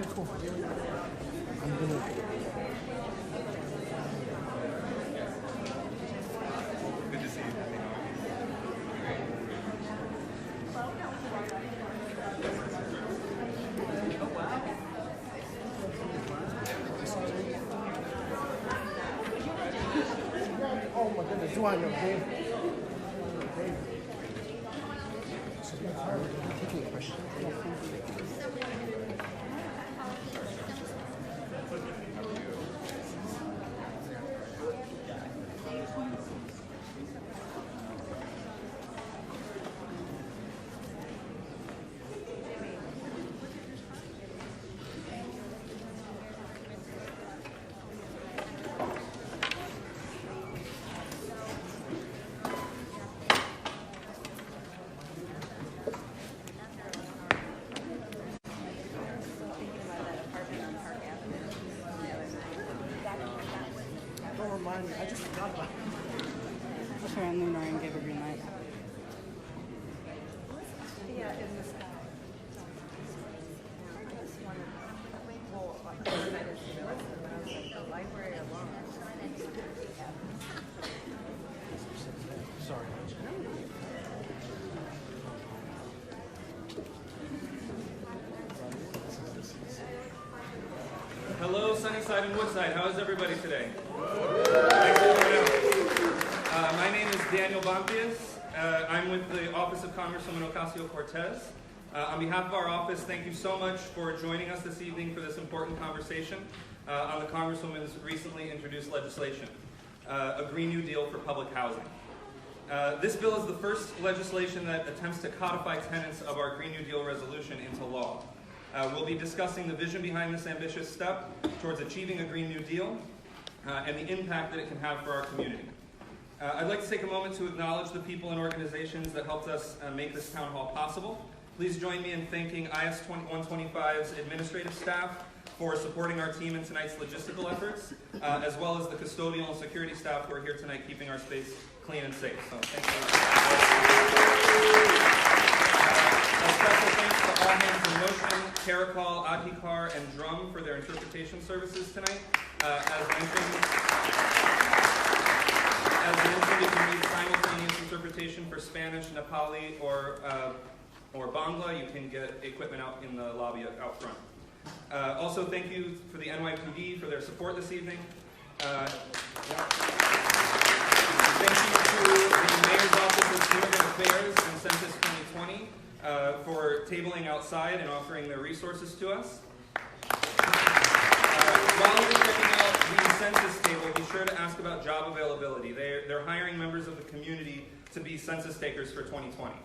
cool. I'm gonna. Good to see you. Oh my goodness, do I know, Dave? Taking a question. Don't remind me, I just forgot about it. Apparently Ryan gave a green light. Yeah, in the sky. I just wanted, well, I didn't see the rest of them, but I was like, the library alone. Sorry. Hello, Sunnyside and Woodside. How is everybody today? Thanks for coming out. My name is Daniel Bompius. I'm with the Office of Congresswoman Ocasio-Cortez. On behalf of our office, thank you so much for joining us this evening for this important conversation on the Congresswoman's recently introduced legislation, a Green New Deal for public housing. This bill is the first legislation that attempts to codify tenets of our Green New Deal resolution into law. We'll be discussing the vision behind this ambitious step towards achieving a Green New Deal and the impact that it can have for our community. I'd like to take a moment to acknowledge the people and organizations that helped us make this town hall possible. Please join me in thanking IS 125's administrative staff for supporting our team in tonight's logistical efforts, as well as the custodial and security staff who are here tonight keeping our space clean and safe. So thank you. A special thanks to All Hands in Motion, Caracol, Adhikar, and Drum for their interpretation services tonight. As mentioned, you can use simultaneous interpretation for Spanish, Nepali, or Bangla. You can get equipment out in the lobby out front. Also, thank you for the NYPD for their support this evening. Thank you to the Mayor's Office of Immigrant Affairs and Census 2020 for tabling outside and offering their resources to us. While you're checking out the census table, be sure to ask about job availability. They're hiring members of the community to be census takers for 2020.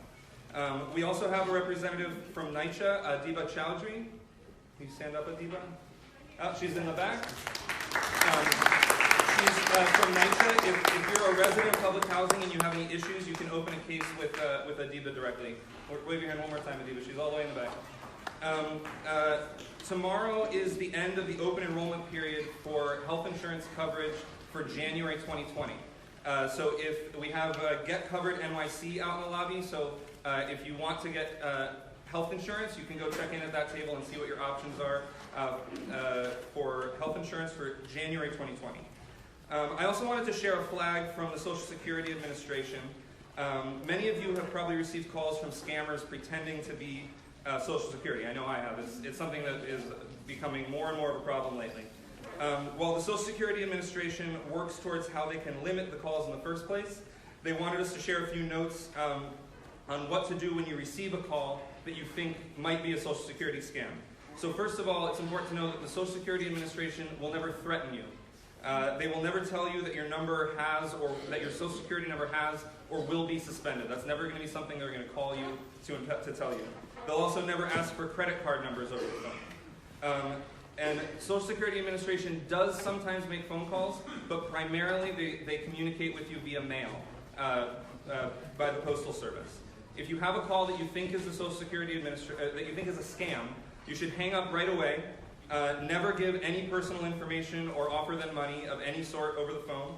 We also have a representative from NYCHA, Adiba Chowdhury. Can you stand up, Adiba? Oh, she's in the back. She's from NYCHA. If you're a resident of public housing and you have any issues, you can open a case with Adiba directly. Wave your hand one more time, Adiba. She's all the way in the back. Tomorrow is the end of the open enrollment period for health insurance coverage for January 2020. So if we have Get Covered NYC out in the lobby, so if you want to get health insurance, you can go check in at that table and see what your options are for health insurance for January 2020. I also wanted to share a flag from the Social Security Administration. Many of you have probably received calls from scammers pretending to be Social Security. I know I have. It's something that is becoming more and more of a problem lately. While the Social Security Administration works towards how they can limit the calls in the first place, they wanted us to share a few notes on what to do when you receive a call that you think might be a Social Security scam. So first of all, it's important to know that the Social Security Administration will never threaten you. They will never tell you that your number has, or that your Social Security number has, or will be suspended. That's never going to be something they're going to call you to tell you. They'll also never ask for credit card numbers over the phone. And Social Security Administration does sometimes make phone calls, but primarily they communicate with you via mail by the Postal Service. If you have a call that you think is the Social Security that you think is a scam, you should hang up right away. Never give any personal information or offer them money of any sort over the phone.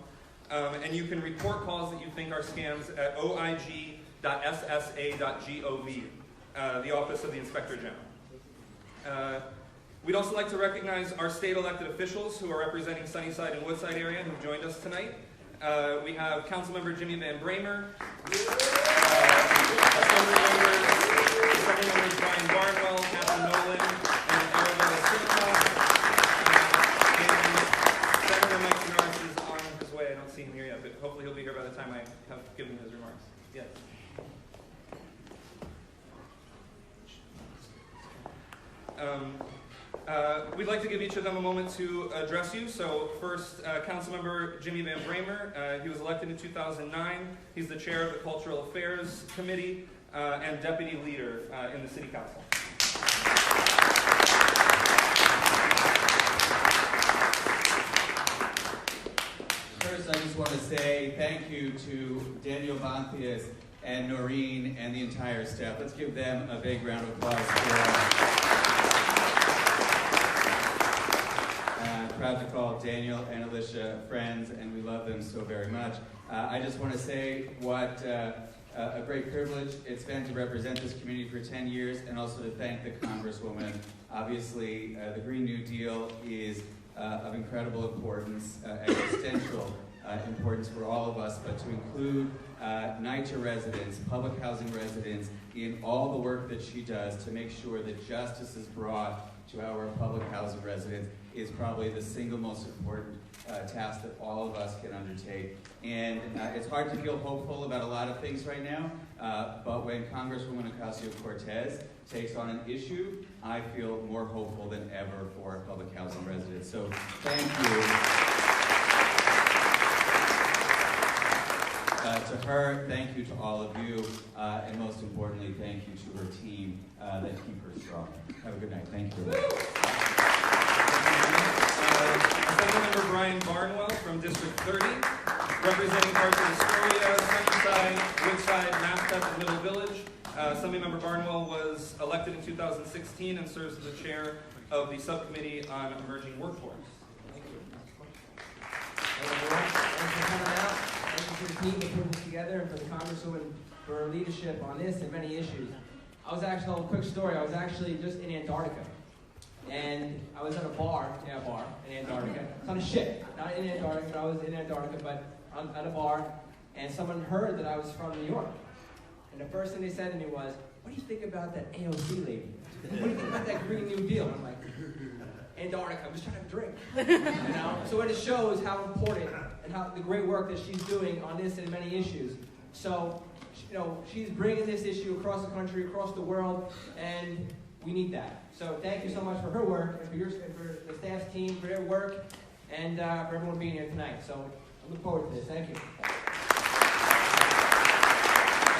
And you can report calls that you think are scams at oig.ssa.gov, the Office of the Inspector General. We'd also like to recognize our state elected officials who are representing Sunnyside and Woodside area and who joined us tonight. We have Councilmember Jimmy Van Bramer, Assembly members Brian Barnwell, Kathy Nolan, and Arabella Simitas. And Senator Mike Norris is on his way. I don't see him here yet, but hopefully he'll be here by the time I have given his remarks. Yes. We'd like to give each of them a moment to address you. So first, Councilmember Jimmy Van Bramer. He was elected in 2009. He's the chair of the Cultural Affairs Committee and deputy leader in the City Council. First, I just want to say thank you to Daniel Bonthias and Noreen and the entire staff. Let's give them a big round of applause. Proud to call Daniel and Alicia friends, and we love them so very much. I just want to say what a great privilege it's been to represent this community for 10 years, and also to thank the Congresswoman. Obviously, the Green New Deal is of incredible importance, existential importance for all of us, but to include NYCHA residents, public housing residents, in all the work that she does to make sure that justice is brought to our public housing residents is probably the single most important task that all of us can undertake. And it's hard to feel hopeful about a lot of things right now, but when Congresswoman Ocasio-Cortez takes on an issue, I feel more hopeful than ever for our public housing residents. So thank you. To her, thank you to all of you, and most importantly, thank you to her team that keep her strong. Have a good night. Thank you. Assemblymember Brian Barnwell from District 30, representing parts of Astoria, Sunnyside, Woodside, Mascot, and Middle Village. Assemblymember Barnwell was elected in 2016 and serves as the chair of the Subcommittee on Emerging Workforce. Thank you. Hey everyone, thanks for coming out. Thank you for the team that put this together and for the Congresswoman for her leadership on this and many issues. I'll tell a quick story. I was actually just in Antarctica. And I was at a bar in Antarctica. It's on a ship, not in Antarctica, but I was in Antarctica, but at a bar, and someone heard that I was from New York. And the first thing they said to me was, "What do you think about that AOC lady? What do you think about that Green New Deal?" I'm like, Antarctica, I'm just trying to drink. You know? So it shows how important and how the great work that she's doing on this and many issues. So, you know, she's bringing this issue across the country, across the world, and we need that. So thank you so much for her work and for the staff's team, for their work, and for everyone being here tonight. So I look forward to this. Thank you.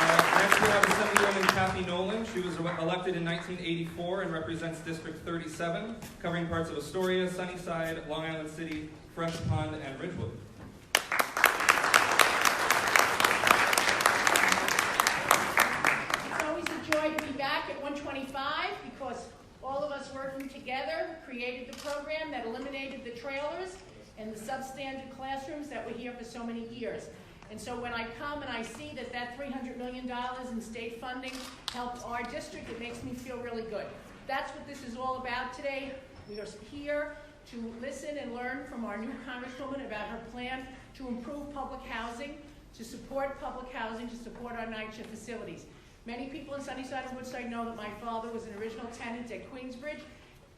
Next we have Assemblywoman Kathy Nolan. She was elected in 1984 and represents District 37, covering parts of Astoria, Sunnyside, Long Island City, Fresh Pond, and Ridgewood. It's always a joy to be back at 125 because all of us working together created the program that eliminated the trailers and the substandard classrooms that were here for so many years. And so when I come and I see that $300 million in state funding helped our district, it makes me feel really good. That's what this is all about today. We are here to listen and learn from our new Congresswoman about her plan to improve public housing, to support public housing, to support our NYCHA facilities. Many people in Sunnyside and Woodside know that my father was an original tenant at Queensbridge.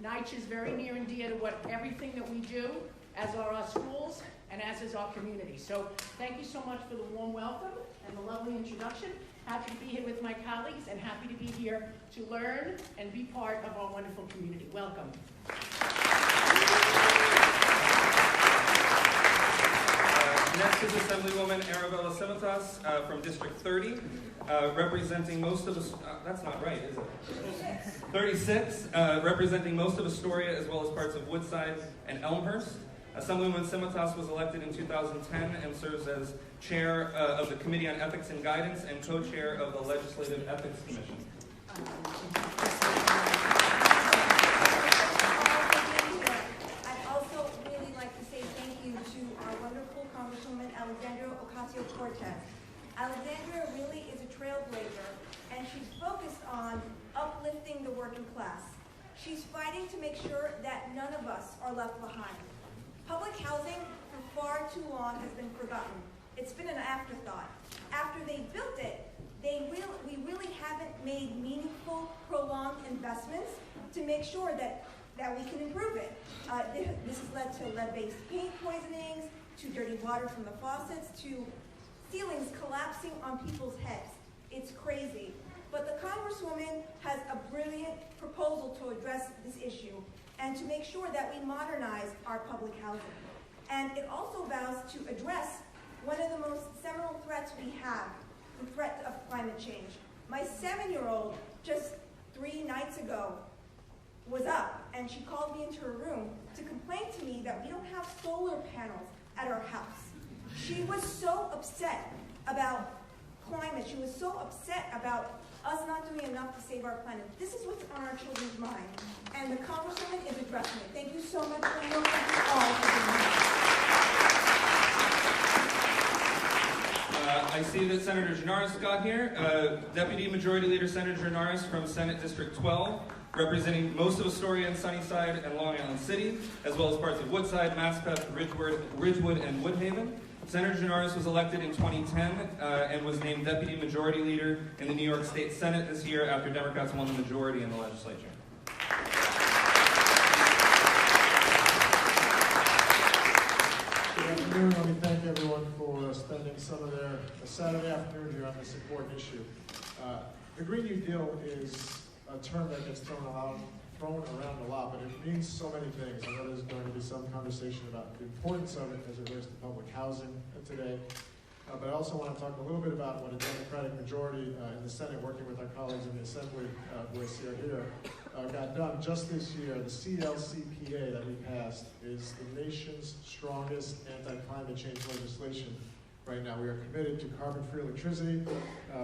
NYCHA is very near and dear to everything that we do, as are our schools, and as is our community. So thank you so much for the warm welcome and the lovely introduction. Happy to be here with my colleagues and happy to be here to learn and be part of our wonderful community. Welcome. Next is Assemblywoman Arabella Simitas from District 30, representing most of us. That's not right, is it? 36, representing most of Astoria as well as parts of Woodside and Elmhurst. Assemblywoman Simitas was elected in 2010 and serves as chair of the Committee on Ethics and Guidance and co-chair of the Legislative Ethics Commission. I'd also really like to say thank you to our wonderful Congresswoman Alexandria Ocasio-Cortez. Alexandria really is a trailblazer, and she's focused on uplifting the working class. She She's fighting to make sure that none of us are left behind. Public housing for far too long has been forgotten. It's been an afterthought. After they built it, we really haven't made meaningful, prolonged investments to make sure that we can improve it. This has led to lead-based paint poisonings, to dirty water from the faucets, to ceilings collapsing on people's heads. It's crazy. But the Congresswoman has a brilliant proposal to address this issue and to make sure that we modernize our public housing. And it also vows to address one of the most seminal threats we have, the threat of climate change. My 7-year-old, just 3 nights ago, was up, and she called me into her room to complain to me that we don't have solar panels at our house. She was so upset about climate. She was so upset about us not doing enough to save our planet. This is what's on our children's mind, and the Congresswoman is addressing it. Thank you so much for your work. Thank you all for being here. I see that Senator Genaris got here. Deputy Majority Leader Senator Genaris from Senate District 12, representing most of Astoria and Sunnyside and Long Island City, as well as parts of Woodside, Maspeth, Ridgewood, and Woodhaven. Senator Genaris was elected in 2010 and was named Deputy Majority Leader in the New York State Senate this year after Democrats won the majority in the legislature. Good afternoon. Let me thank everyone for spending some of their Saturday afternoon here on this important issue. The Green New Deal is a term that gets thrown around a lot, but it means so many things. I know there's going to be some conversation about the importance of it as it relates to public housing today. But I also want to talk a little bit about what a Democratic majority in the Senate, working with our colleagues in the Assembly, who I see are here, got done just this year. The CLCPA that we passed is the nation's strongest anti-climate change legislation right now. We are committed to carbon-free electricity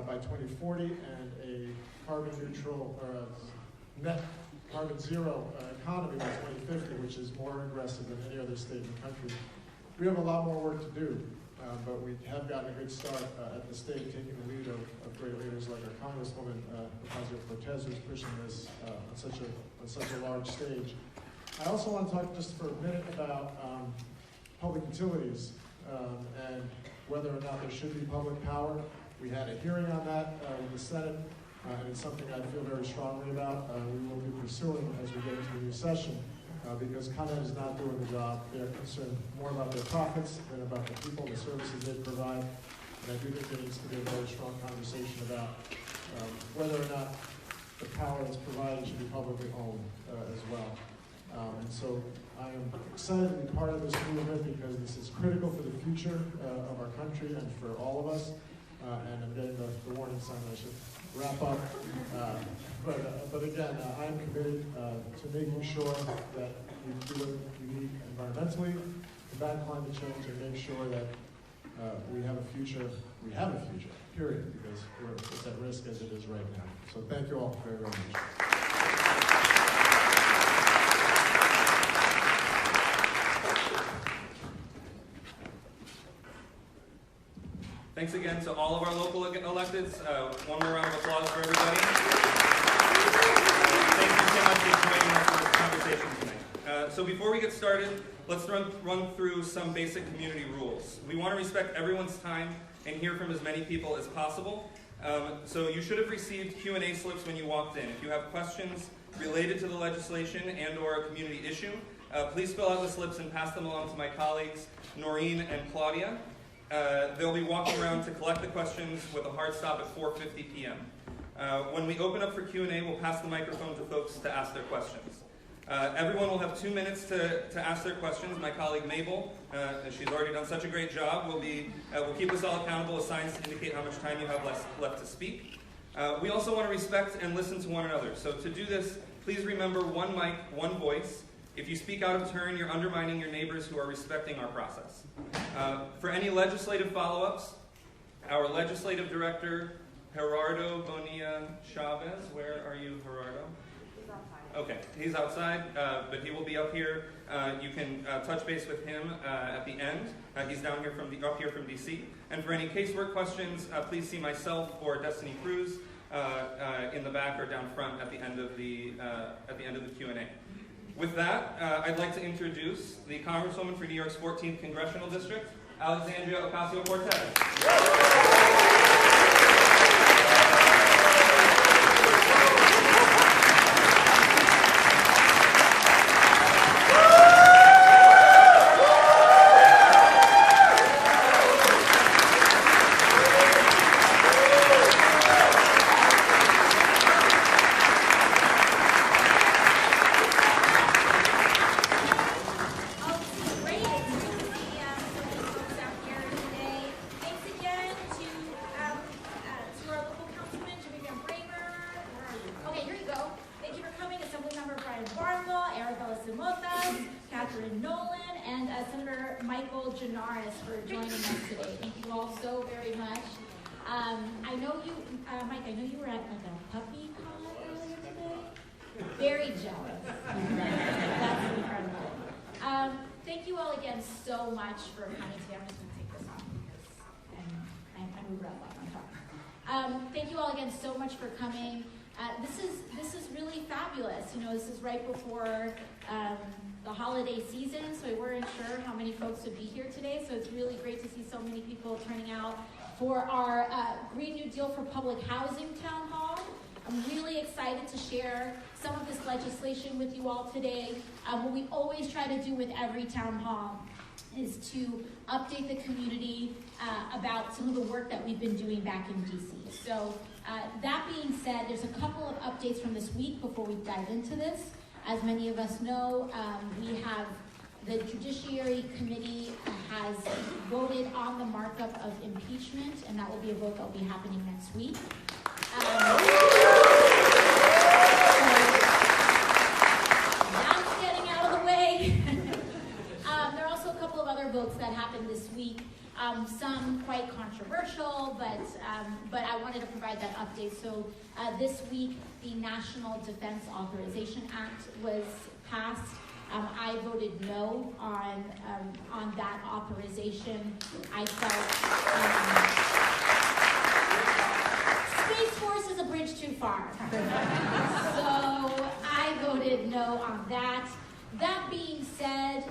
by 2040 and a carbon-neutral, net carbon zero economy by 2050, which is more aggressive than any other state in the country. We have a lot more work to do, but we have gotten a good start at the state, taking the lead of great leaders like our Congresswoman Ocasio-Cortez, who's pushing this on such a large stage. I also want to talk just for a minute about public utilities and whether or not there should be public power. We had a hearing on that in the Senate. And it's something I feel very strongly about. We will be pursuing as we get into the new session because ComEd is not doing the job. They're concerned more about their profits than about the people, the services they provide. And I do think there needs to be a very strong conversation about whether or not the power that's provided should be publicly owned as well. And so I am excited to be part of this movement because this is critical for the future of our country and for all of us. And I'm getting the warning sign that I should wrap up. But again, I am committed to making sure that we do what we need environmentally, combat climate change, and make sure that we have a future. We have a future, period, because it's at risk as it is right now. So thank you all very, very much. Thanks again to all of our local electeds. One more round of applause for everybody. Thank you so much for joining us for this conversation tonight. So before we get started, let's run through some basic community rules. We want to respect everyone's time and hear from as many people as possible. So you should have received Q&A slips when you walked in. If you have questions related to the legislation and or a community issue, please fill out the slips and pass them along to my colleagues, Noreen and Claudia. They'll be walking around to collect the questions with a hard stop at 4:50 p.m. When we open up for Q&A, we'll pass the microphone to folks to ask their questions. Everyone will have 2 minutes to ask their questions. My colleague Mabel, she's already done such a great job, will keep us all accountable with signs to indicate how much time you have left to speak. We also want to respect and listen to one another. So to do this, please remember one mic, one voice. If you speak out of turn, you're undermining your neighbors who are respecting our process. For any legislative follow-ups, our legislative director, Gerardo Bonilla Chavez. Where are you, Gerardo? He's outside. Okay, he's outside, but he will be up here. You can touch base with him at the end. He's down here up here from DC. And for any casework questions, please see myself or Destiny Cruz. in the back or down front at the end of the Q&A. With that, I'd like to introduce the Congresswoman for New York's 14th Congressional District, Alexandria Ocasio-Cortez. For joining us today. Thank you all so very much. I know you, Mike, I know you were at like a puppy con earlier today. Very jealous. That's incredible. Thank you all again so much for coming today. I'm just going to take this off because I move around a lot on top. Thank you all again so much for coming. This is really fabulous. You know, this is right before the holiday season, so we weren't sure how many folks would be here today, so it's really great to see so many people turning out for our Green New Deal for Public Housing Town Hall. I'm really excited to share some of this legislation with you all today. What we always try to do with every town hall is to update the community about some of the work that we've been doing back in DC. So that being said, there's a couple of updates from this week before we dive into this. As many of us know, we have the Judiciary Committee has voted on the markup of impeachment, and that will be a vote that will be happening next week. That's getting out of the way. There are also a couple of other votes that happened this week. Some quite controversial, but I wanted to provide that update. So this week, the National Defense Authorization Act was passed. I voted no on that authorization. I felt Space Force is a bridge too far. So I voted no on that. That being said,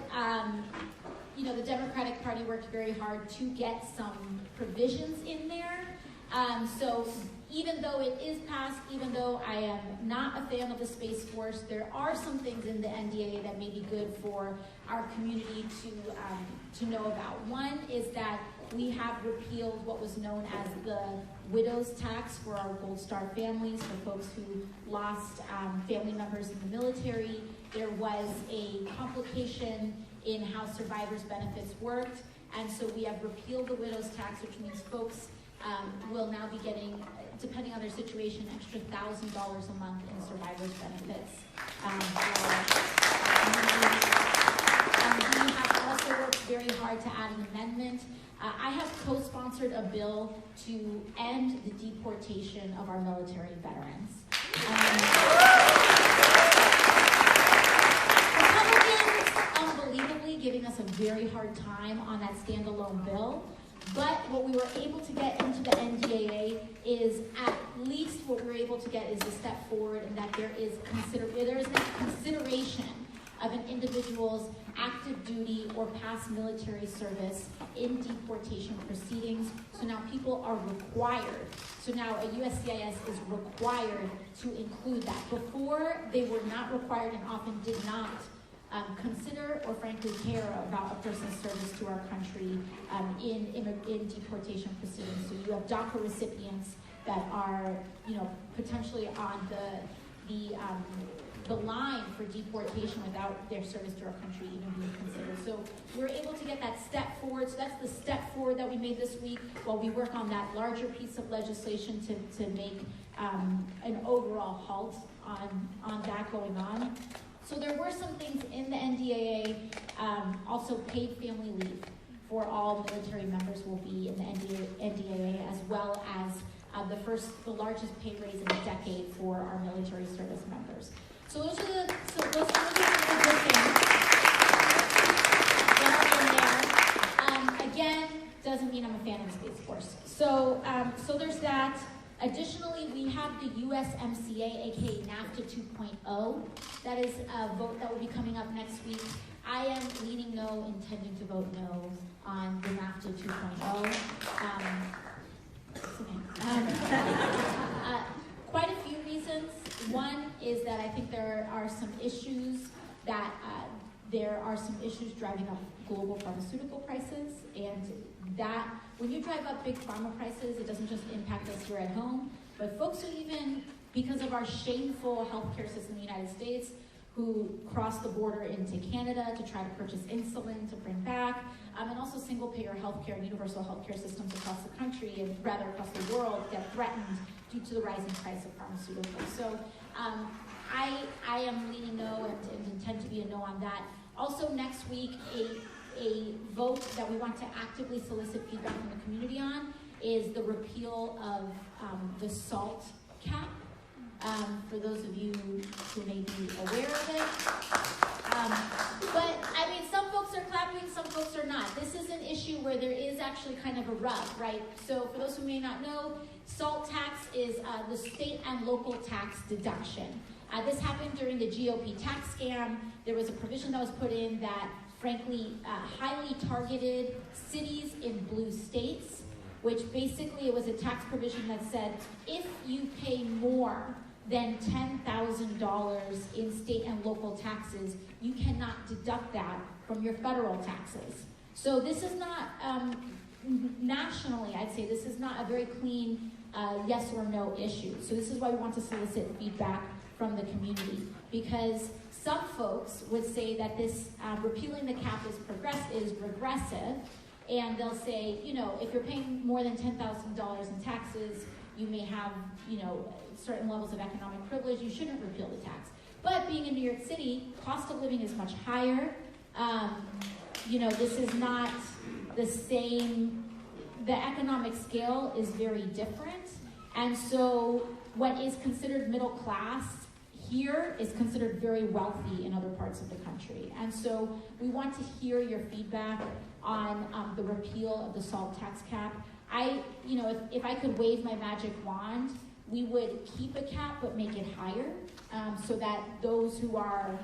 you know, the Democratic Party worked very hard to get some provisions in there. So even though it is passed, even though I am not a fan of the Space Force, there are some things in the NDAA that may be good for our community to know about. One is that we have repealed what was known as the widow's tax for our Gold Star families, for folks who lost family members in the military. There was a complication in how survivors' benefits worked, and so we have repealed the widow's tax, which means folks will now be getting, depending on their situation, extra $1,000 a month in survivors' benefits. We have also worked very hard to add an amendment. I have co-sponsored a bill to end the deportation of our military veterans. Republicans, unbelievably, giving us a very hard time on that standalone bill. But what we were able to get into the NDAA is at least what we were able to get is a step forward, and that there is consideration of an individual's active duty or past military service in deportation proceedings. So now people are required. So now a USCIS is required to include that. Before, they were not required and often did not consider or frankly care about a person's service to our country in deportation proceedings. So you have DACA recipients that are, you know, potentially on the line for deportation without their service to our country even being considered. So we're able to get that step forward. So that's the step forward that we made this week while we work on that larger piece of legislation to make an overall halt on that going on. So there were some things in the NDAA, also paid family leave for all military members will be in the NDAA, as well as the largest pay raise in a decade for our military service members. So those are the good things that are in there. Again, doesn't mean I'm a fan of the Space Force. So there's that. Additionally, we have the USMCA, aka NAFTA 2.0. That is a vote that will be coming up next week. I am leaning no, intending to vote no on the NAFTA 2.0. Quite a few reasons. One is that I think there are some issues driving up global pharmaceutical prices, and that when you drive up big pharma prices, it doesn't just impact us here at home, but folks who even, because of our shameful healthcare system in the United States, who cross the border into Canada to try to purchase insulin to bring back, and also single-payer healthcare and universal healthcare systems across the country, and rather across the world, get threatened due to the rising price of pharmaceuticals. So I am leaning no and intend to be a no on that. Also next week, a vote that we want to actively solicit feedback from the community on is the repeal of the SALT cap. For those of you who may be aware of it. But I mean, some folks are clapping, some folks are not. This is an issue where there is actually kind of a rub, right? So for those who may not know, SALT tax is the state and local tax deduction. This happened during the GOP tax scam. There was a provision that was put in that, frankly, highly targeted cities in blue states, which basically it was a tax provision that said, if you pay more than $10,000 in state and local taxes, you cannot deduct that from your federal taxes. So this is not, nationally, I'd say this is not a very clean yes or no issue. So this is why we want to solicit feedback from the community, because some folks would say that this repealing the cap is regressive, and they'll say, you know, if you're paying more than $10,000 in taxes, you may have, you know, certain levels of economic privilege, you shouldn't repeal the tax. But being in New York City, cost of living is much higher. You know, this is not the same, the economic scale is very different. And so what is considered middle class here is considered very wealthy in other parts of the country. And so we want to hear your feedback on the repeal of the SALT tax cap. You know, if I could wave my magic wand, we would keep a cap but make it higher, so that those who are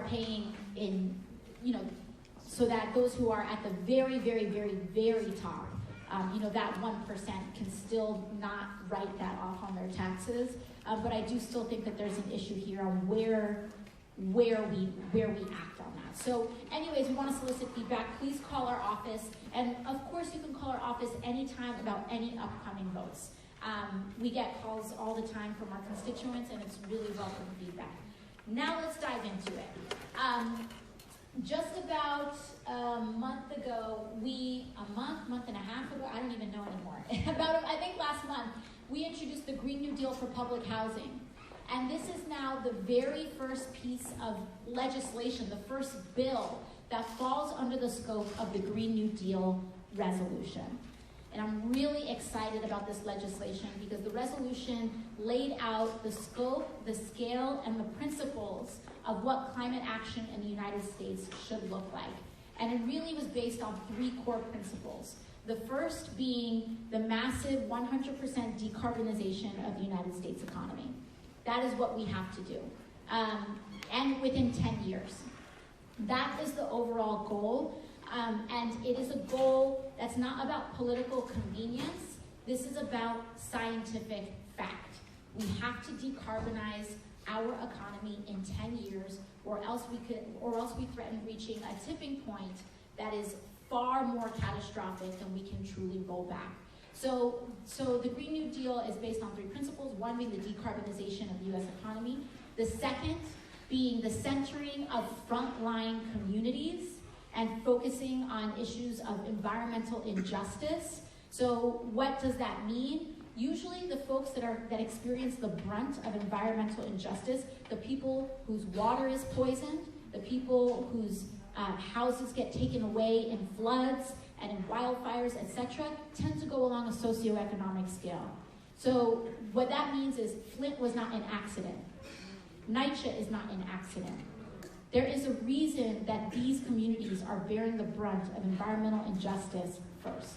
paying in, you know, so that those who are at the very, very, very, very top, you know, that 1% can still not write that off on their taxes. But I do still think that there's an issue here on where we act on that. So anyways, we want to solicit feedback. Please call our office. And of course, you can call our office anytime about any upcoming votes. We get calls all the time from our constituents, and it's really welcome feedback. Now let's dive into it. Just about a month ago, month and a half ago, I don't even know anymore. I think last month, we introduced the Green New Deal for public housing. And this is now the very first piece of legislation, the first bill that falls under the scope of the Green New Deal resolution. And I'm really excited about this legislation because the resolution laid out the scope, the scale, and the principles of what climate action in the United States should look like. And it really was based on 3 core principles. The first being the massive 100% decarbonization of the United States economy. That is what we have to do, and within 10 years. That is the overall goal, and it is a goal that's not about political convenience. This is about scientific fact. We have to decarbonize our economy in 10 years, or else we threaten reaching a tipping point that is far more catastrophic than we can truly roll back. So the Green New Deal is based on 3 principles, one being the decarbonization of the U.S. economy, the second being the centering of frontline communities and focusing on issues of environmental injustice. So what does that mean? Usually the folks that experience the brunt of environmental injustice, the people whose water is poisoned, the people whose houses get taken away in floods and in wildfires, etc., tend to go along a socioeconomic scale. So what that means is Flint was not an accident. NYCHA is not an accident. There is a reason that these communities are bearing the brunt of environmental injustice first.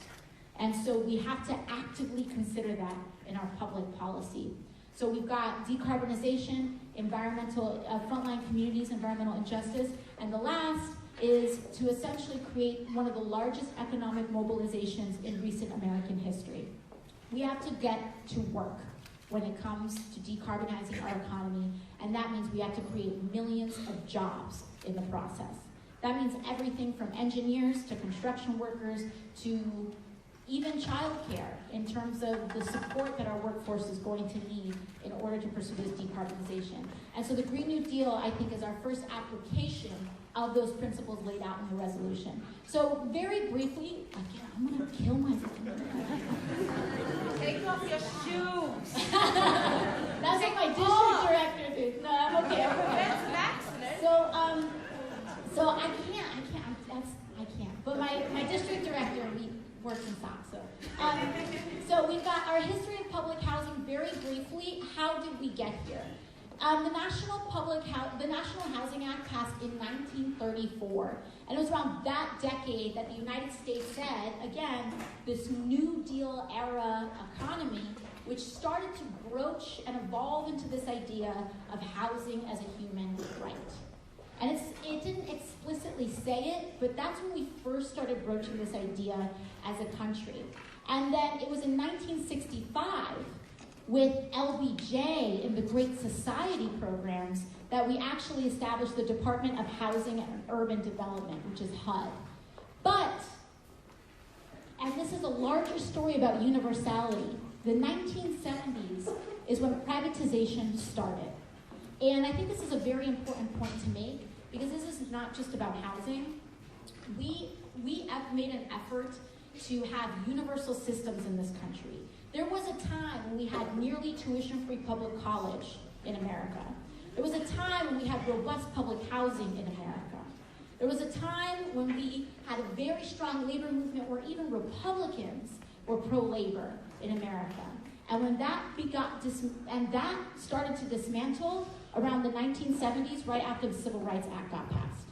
And so we have to actively consider that in our public policy. So we've got decarbonization, environmental, frontline communities, environmental injustice, and the last is to essentially create one of the largest economic mobilizations in recent American history. We have to get to work when it comes to decarbonizing our economy, and that means we have to create millions of jobs in the process. That means everything from engineers to construction workers to even childcare in terms of the support that our workforce is going to need in order to pursue this decarbonization. And so the Green New Deal, I think, is our first application of those principles laid out in the resolution. So very briefly, again, I'm gonna kill myself. Take off your shoes. That's what my district director did. No, I'm okay. That's an accident. So I can't. But my district director, we work in socks. So we've got our history of public housing very briefly. How did we get here? The National Housing Act passed in 1934, and it was around that decade that the United States said, again, this New Deal era economy, which started to broach and evolve into this idea of housing as a human right. And it didn't explicitly say it, but that's when we first started broaching this idea as a country. And then it was in 1965, with LBJ in the Great Society programs, that we actually established the Department of Housing and Urban Development, which is HUD. But, and this is a larger story about universality, the 1970s is when privatization started. And I think this is a very important point to make, because this is not just about housing. We have made an effort to have universal systems in this country. There was a time when we had nearly tuition-free public college in America. There was a time when we had robust public housing in America. There was a time when we had a very strong labor movement where even Republicans were pro-labor in America. And when that that started to dismantle around the 1970s, right after the Civil Rights Act got passed.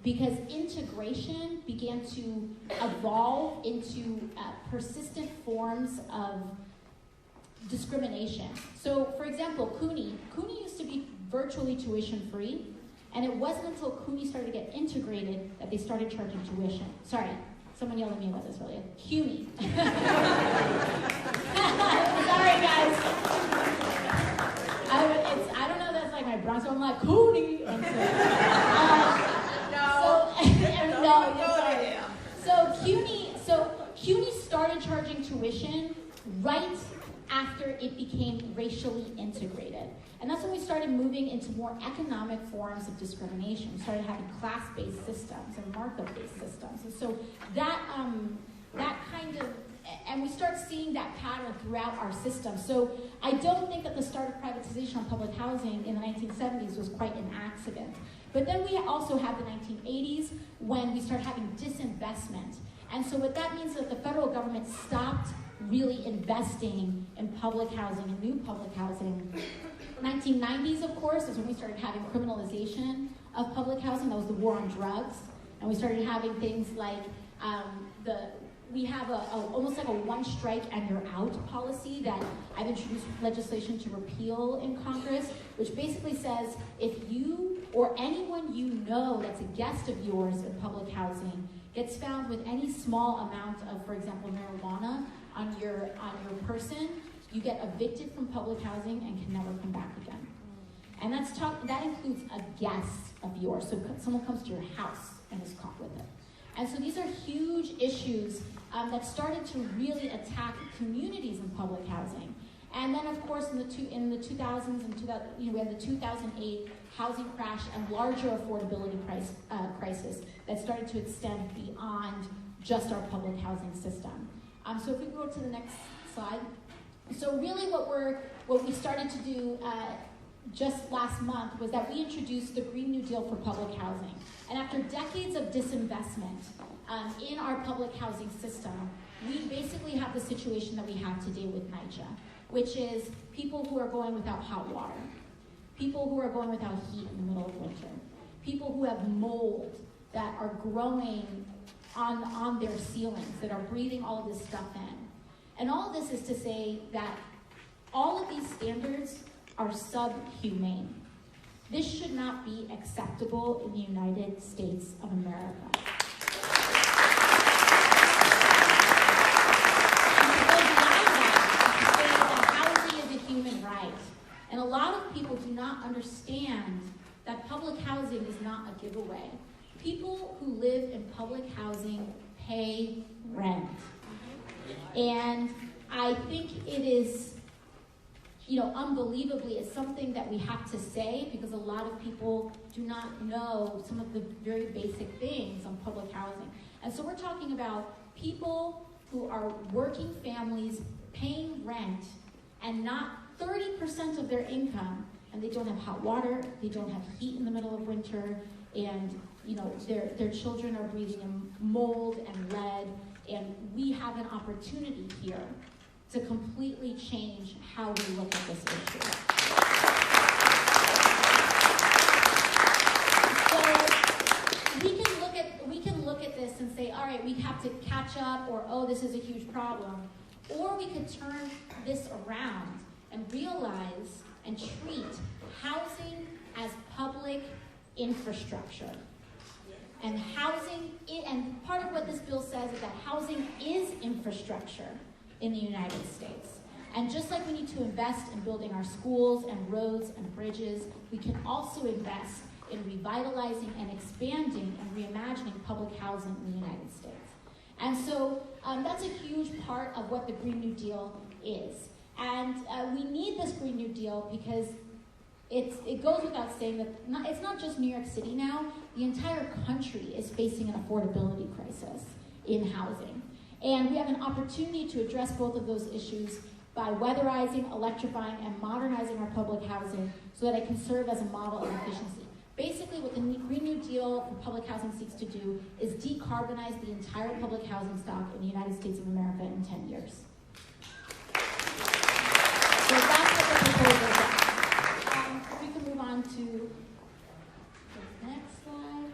Because integration began to evolve into persistent forms of discrimination. So, for example, CUNY used to be virtually tuition-free, and it wasn't until CUNY started to get integrated that they started charging tuition. Sorry, someone yelled at me about this earlier. CUNY. Sorry, guys. I don't know, that's like my Bronx, so I'm like, CUNY. And so CUNY started charging tuition right after it became racially integrated. And that's when we started moving into more economic forms of discrimination. We started having class-based systems and markup-based systems. And so that kind of, and we start seeing that pattern throughout our system. So I don't think that the start of privatization on public housing in the 1970s was quite an accident. But then we also have the 1980s when we start having disinvestment. And so what that means is that the federal government stopped really investing in public housing and new public housing. 1990s, of course, is when we started having criminalization of public housing. That was the war on drugs. And we started having things like we have almost like a one strike and you're out policy that I've introduced legislation to repeal in Congress, which basically says if you or anyone you know that's a guest of yours in public housing gets found with any small amount of, for example, marijuana on your person, you get evicted from public housing and can never come back again. And that includes a guest of yours. So someone comes to your house and is caught with it. And so these are huge issues that started to really attack communities in public housing. And then, of course, in the 2000s and we had the 2008 housing crash and larger affordability crisis that started to extend beyond just our public housing system. So if we go to the next slide. So really what we started to do just last month was that we introduced the Green New Deal for public housing. And after decades of disinvestment in our public housing system, we basically have the situation that we have today with NYCHA, which is people who are going without hot water, people who are going without heat in the middle of winter, people who have mold that are growing on their ceilings, that are breathing all of this stuff in. And all of this is to say that all of these standards are subhumane. This should not be acceptable in the United States of America. And to go beyond that, to say that housing is a human right. And a lot of people do not understand that public housing is not a giveaway. People who live in public housing pay rent. And I think it is, unbelievably, it's something that we have to say because a lot of people do not know some of the very basic things on public housing. And so we're talking about people who are working families paying rent and not 30% of their income, and they don't have hot water, they don't have heat in the middle of winter, and their children are breathing in mold and lead, and we have an opportunity here to completely change how we look at this issue. So we can look at this and say, all right, we have to catch up, or oh, this is a huge problem. Or we could turn this around and realize and treat housing as public infrastructure. And and part of what this bill says is that housing is infrastructure in the United States. And just like we need to invest in building our schools and roads and bridges, we can also invest in revitalizing and expanding and reimagining public housing in the United States. And so that's a huge part of what the Green New Deal is. And we need this Green New Deal because it goes without saying that it's not just New York City now. The entire country is facing an affordability crisis in housing. And we have an opportunity to address both of those issues by weatherizing, electrifying, and modernizing our public housing so that it can serve as a model of efficiency. Basically, what the Green New Deal for public housing seeks to do is decarbonize the entire public housing stock in the United States of America in 10 years. So that's what the proposal is. We can move on to the next slide.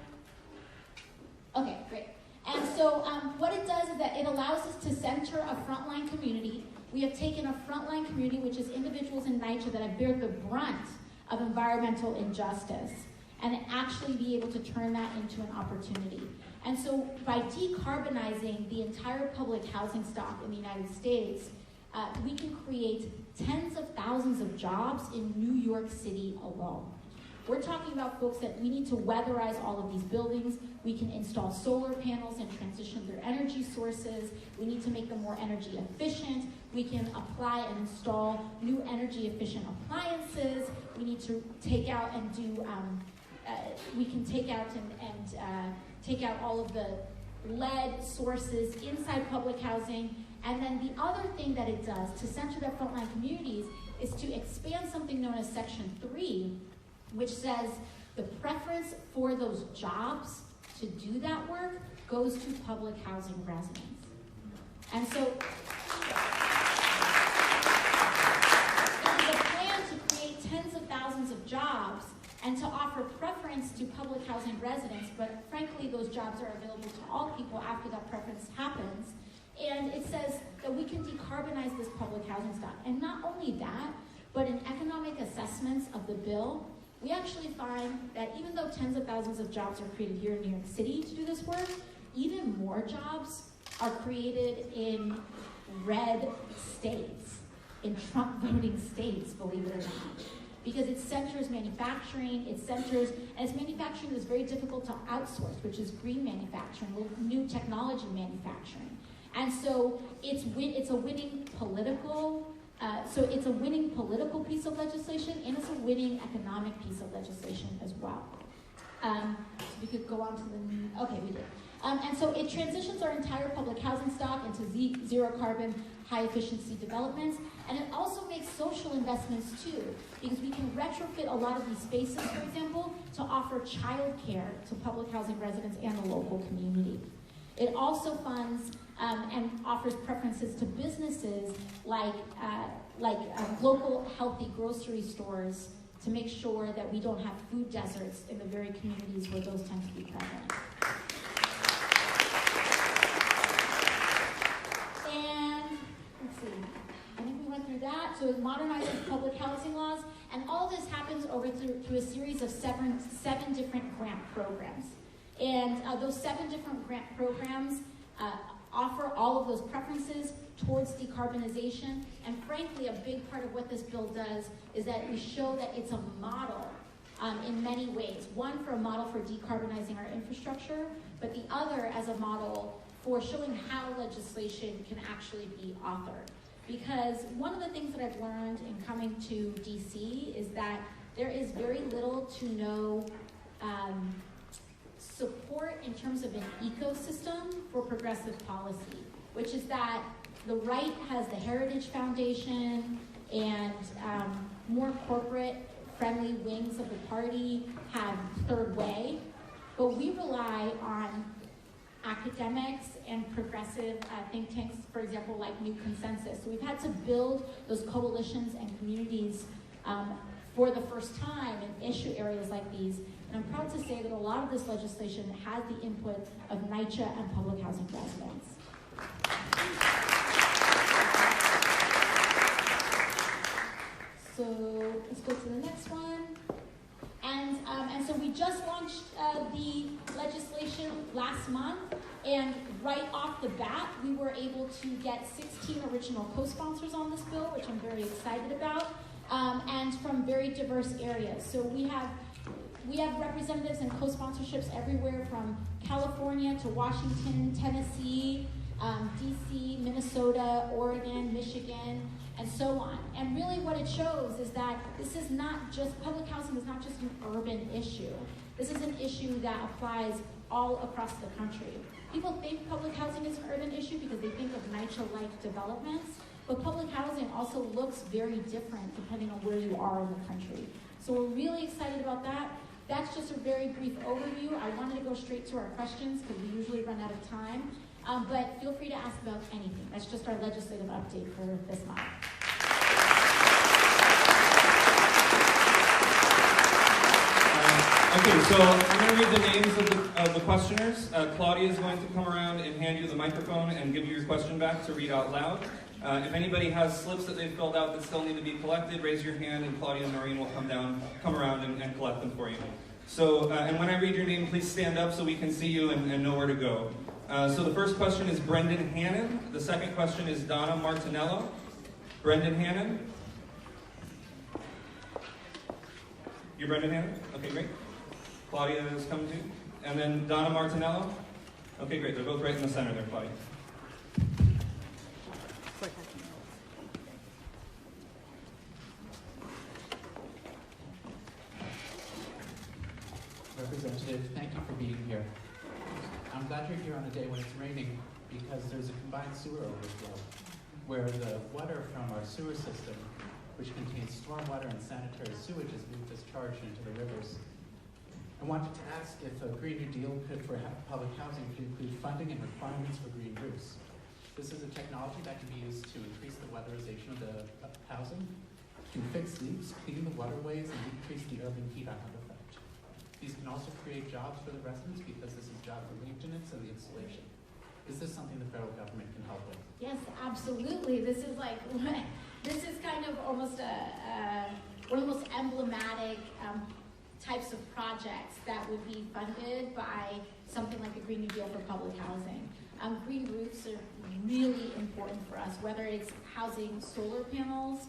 Okay, great. And so what it does is that it allows us to center a frontline community. We have taken a frontline community, which is individuals in NYCHA that have bear the brunt of environmental injustice, and actually be able to turn that into an opportunity. And so by decarbonizing the entire public housing stock in the United States, we can create tens of thousands of jobs in New York City alone. We're talking about folks that we need to weatherize all of these buildings. We can install solar panels and transition their energy sources. We need to make them more energy efficient. We can apply and install new energy efficient appliances. We need to take out and do, we can take out and take out all of the lead sources inside public housing. And then the other thing that it does to center their frontline communities is to expand something known as Section 3, which says the preference for those jobs to do that work goes to public housing residents. And so it is a plan to create tens of thousands of jobs and to offer preference to public housing residents, but frankly, those jobs are available to all people after that preference happens. And it says that we can decarbonize this public housing stock. And not only that, but in economic assessments of the bill, we actually find that even though tens of thousands of jobs are created here in New York City to do this work, even more jobs are created in red states, in Trump voting states, believe it or not. Because it centers manufacturing, and it's manufacturing that's very difficult to outsource, which is green manufacturing, new technology manufacturing. And so it's a winning political piece of legislation, and it's a winning economic piece of legislation as well. So we could go on to the, okay, we did. And so it transitions our entire public housing stock into zero carbon, high efficiency developments, and it also makes social investments too, because we can retrofit a lot of these spaces, for example, to offer childcare to public housing residents and the local community. It also funds and offers preferences to businesses like local healthy grocery stores to make sure that we don't have food deserts in the very communities where those tend to be prevalent. so it modernizes public housing laws, and all this happens through a series of seven different grant programs. And those 7 different grant programs offer all of those preferences towards decarbonization. And frankly, a big part of what this bill does is that we show that it's a model in many ways. One, for a model for decarbonizing our infrastructure, but the other as a model for showing how legislation can actually be authored. Because one of the things that I've learned in coming to DC is that there is very little to no support in terms of an ecosystem for progressive policy, which is that the right has the Heritage Foundation, and more corporate-friendly wings of the party have third way, but we rely on academics and progressive think tanks, for example, like New Consensus. So we've had to build those coalitions and communities for the first time in issue areas like these. And I'm proud to say that a lot of this legislation has the input of NYCHA and public housing residents. So let's go to the next one. And so we just launched the legislation last month, and right off the bat, we were able to get 16 original co-sponsors on this bill, which I'm very excited about, and from very diverse areas. So we have representatives and co-sponsorships everywhere from California to Washington, Tennessee, DC, Minnesota, Oregon, Michigan, and so on. And really what it shows is that this is not just, public housing is not just an urban issue. This is an issue that applies all across the country. People think public housing is an urban issue because they think of NYCHA-like developments, but public housing also looks very different depending on where you are in the country. So we're really excited about that. That's just a very brief overview. I wanted to go straight to our questions because we usually run out of time. But feel free to ask about anything. That's just our legislative update for this month. Okay, so I'm going to read the names of the questioners. Claudia is going to come around and hand you the microphone and give you your question back to read out loud. If anybody has slips that they've filled out that still need to be collected, raise your hand and Claudia and Noreen will come around and collect them for you. So, and when I read your name, please stand up so we can see you and know where to go. So the first question is Brendan Hannon. The second question is Donna Martinello. Brendan Hannon. You're Brendan Hannon? Okay, great. Claudia is coming too. And then Donna Martinello. Okay, great. They're both right in the center there, Claudia. Representative, thank you for being here. I'm glad you're here on a day when it's raining because there's a combined sewer overflow where the water from our sewer system, which contains stormwater and sanitary sewage, is being discharged into the rivers. I wanted to ask if a Green New Deal could, for public housing, could include funding and requirements for green roofs. This is a technology that can be used to increase the weatherization of the housing, to fix leaks, clean the waterways, and decrease the urban heat island effect. These can also create jobs for the residents because this is job for maintenance and the installation. Is this something the federal government can help with? Yes, absolutely. This is like, this is kind of almost one of the most emblematic types of projects that would be funded by something like a Green New Deal for public housing. Green roofs are really important for us, whether it's housing solar panels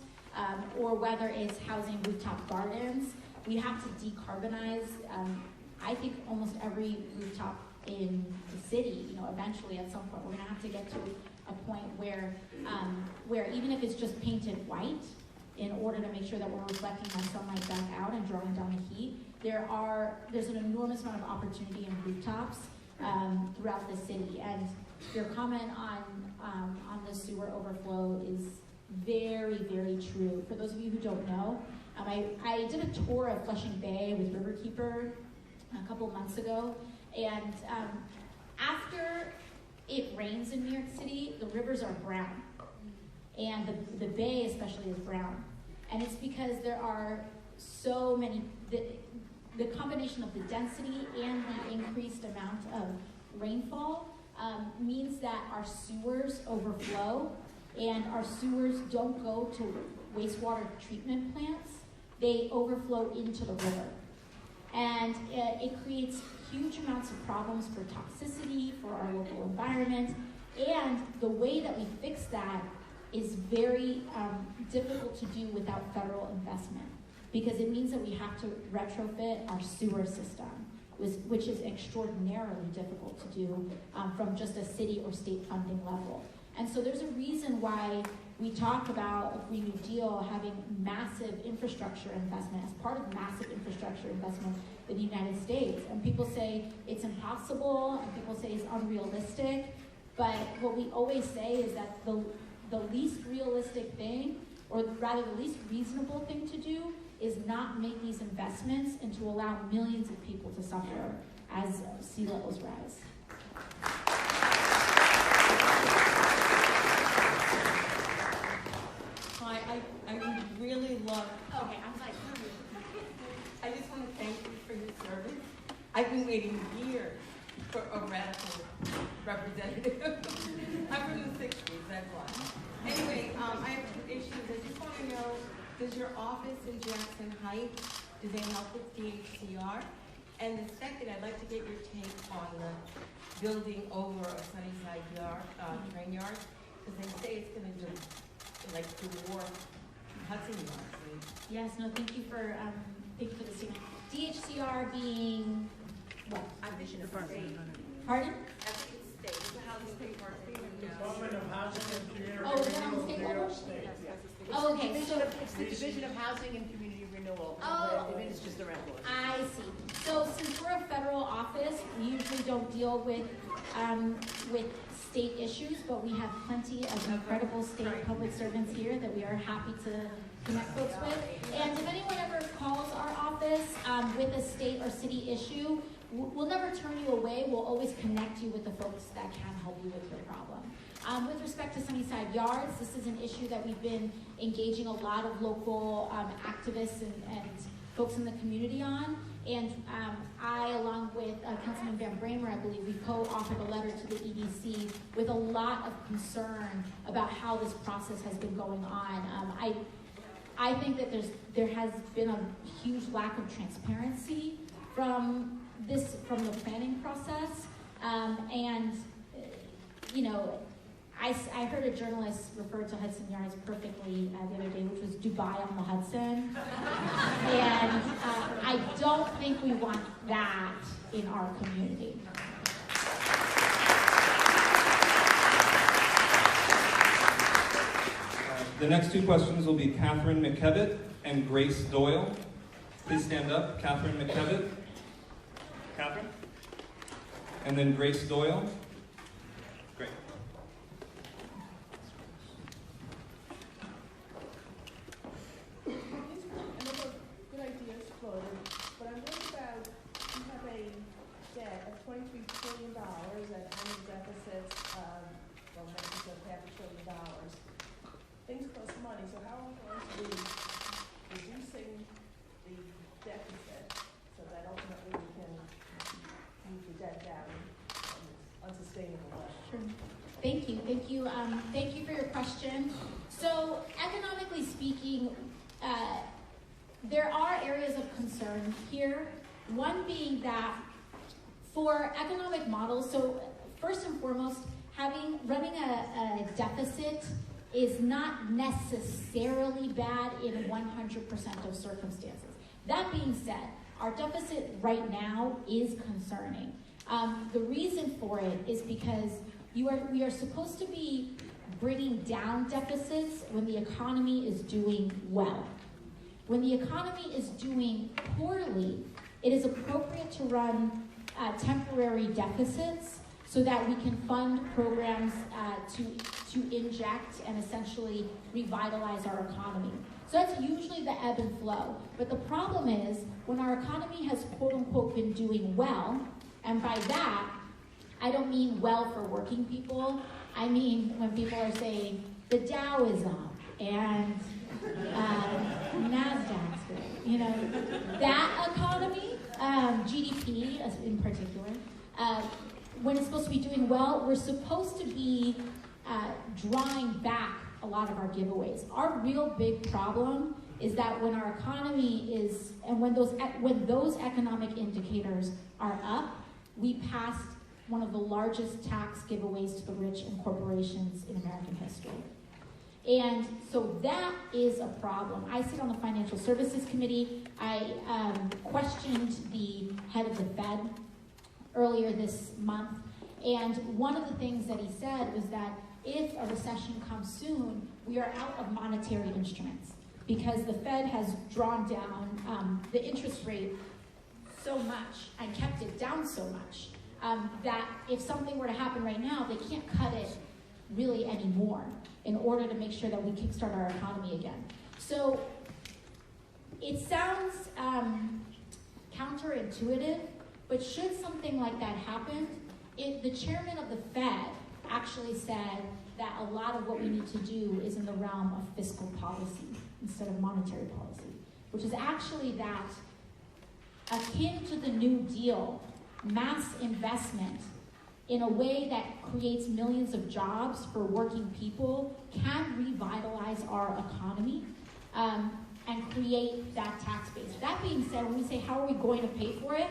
or whether it's housing rooftop gardens. We have to decarbonize, I think, almost every rooftop in the city. You know, eventually at some point we're gonna have to get to a point where even if it's just painted white, in order to make sure that we're reflecting that sunlight back out and drawing down the heat, there's an enormous amount of opportunity in rooftops throughout the city. And your comment on the sewer overflow is very, very true. For those of you who don't know, I did a tour of Flushing Bay with Riverkeeper a couple of months ago, and after it rains in New York City, the rivers are brown, and the bay especially is brown. And it's because there are so many, the combination of the density and the increased amount of rainfall means that our sewers overflow, and our sewers don't go to wastewater treatment plants, they overflow into the river. And it creates huge amounts of problems for toxicity, for our local environment, and the way that we fix that is very difficult to do without federal investment, because it means that we have to retrofit our sewer system, which is extraordinarily difficult to do from just a city or state funding level. And so there's a reason why we talk about a Green New Deal having massive infrastructure investment as part of massive infrastructure investment in the United States. And people say it's impossible, and people say it's unrealistic, but what we always say is that the least realistic thing, or rather the least reasonable thing to do, is not make these investments and to allow millions of people to suffer as sea levels rise. Hi, I would really love. Okay, I'm like, I just want to thank you for your service. I've been waiting years for a radical representative. I'm from the 60s, that's why. Anyway, I have two issues. I just want to know, does your office in Jackson Heights, do they help with DHCR? And the second, I'd like to get your take on the building over a Sunnyside train yard, because they say it's going to do, like, dwarf Hudson Yards. yes, no, thank you for the statement. DHCR being what? Vision of Pardon? Department of Housing and Community Oh, is that on the Renewal state of New level? York State. Oh, okay, so It's the Division of Housing and Community Renewal. Oh. The Minister's the red board. I see. So since we're a federal office, we usually don't deal with state issues, but we have plenty of incredible state public servants here that we are happy to connect folks with. And if anyone ever calls our office with a state or city issue, we'll never turn you away. We'll always connect you with the folks that can help you with your problem. With respect to Sunnyside Yards, this is an issue that we've been engaging a lot of local activists and folks in the community on. And I, along with Councilman Van Bramer, I believe, we co-authored a letter to the EDC with a lot of concern about how this process has been going on. I think that there has been a huge lack of transparency from the planning process, and you know, I heard a journalist refer to Hudson Yards perfectly the other day, which was Dubai on the Hudson, and I don't think we want that in our community. The next two questions will be Catherine McKevitt and Grace Doyle. Please stand up. Catherine McKevitt. Catherine. And then Grace Doyle. Great. Another good idea is floated, but I'm worried about, we have a debt of $23 trillion and annual deficits of, well, $500 billion. Things cost money, so how are we going to be reducing the deficit so that ultimately we can move the debt down from its unsustainable level? Sure. Thank you. Thank you for your question. So, economically speaking, there are areas of concern here. One being that for economic models, so first and foremost, running a deficit is not necessarily bad in 100% of circumstances. That being said, our deficit right now is concerning. The reason for it is because we are supposed to be bringing down deficits when the economy is doing well. When the economy is doing poorly, it is appropriate to run temporary deficits so that we can fund programs to inject and essentially revitalize our economy. So that's usually the ebb and flow. But the problem is, when our economy has quote-unquote been doing well, and by that, I don't mean well for working people, I mean when people are saying, the Dow is up, and NASDAQ's good, you know, that economy, GDP in particular, when it's supposed to be doing well, we're supposed to be drawing back a lot of our giveaways. Our real big problem is that when our economy is, and when those economic indicators are up, we passed one of the largest tax giveaways to the rich and corporations in American history. And so that is a problem. I sit on the Financial Services Committee. I questioned the head of the Fed earlier this month, and one of the things that he said was that if a recession comes soon, we are out of monetary instruments because the Fed has drawn down the interest rate so much and kept it down so much that if something were to happen right now, they can't cut it really anymore in order to make sure that we kickstart our economy again. So it sounds counterintuitive, but should something like that happen, the chairman of the Fed actually said that a lot of what we need to do is in the realm of fiscal policy instead of monetary policy, which is actually that akin to the New Deal, mass investment in a way that creates millions of jobs for working people can revitalize our economy and create that tax base. That being said, when we say how are we going to pay for it,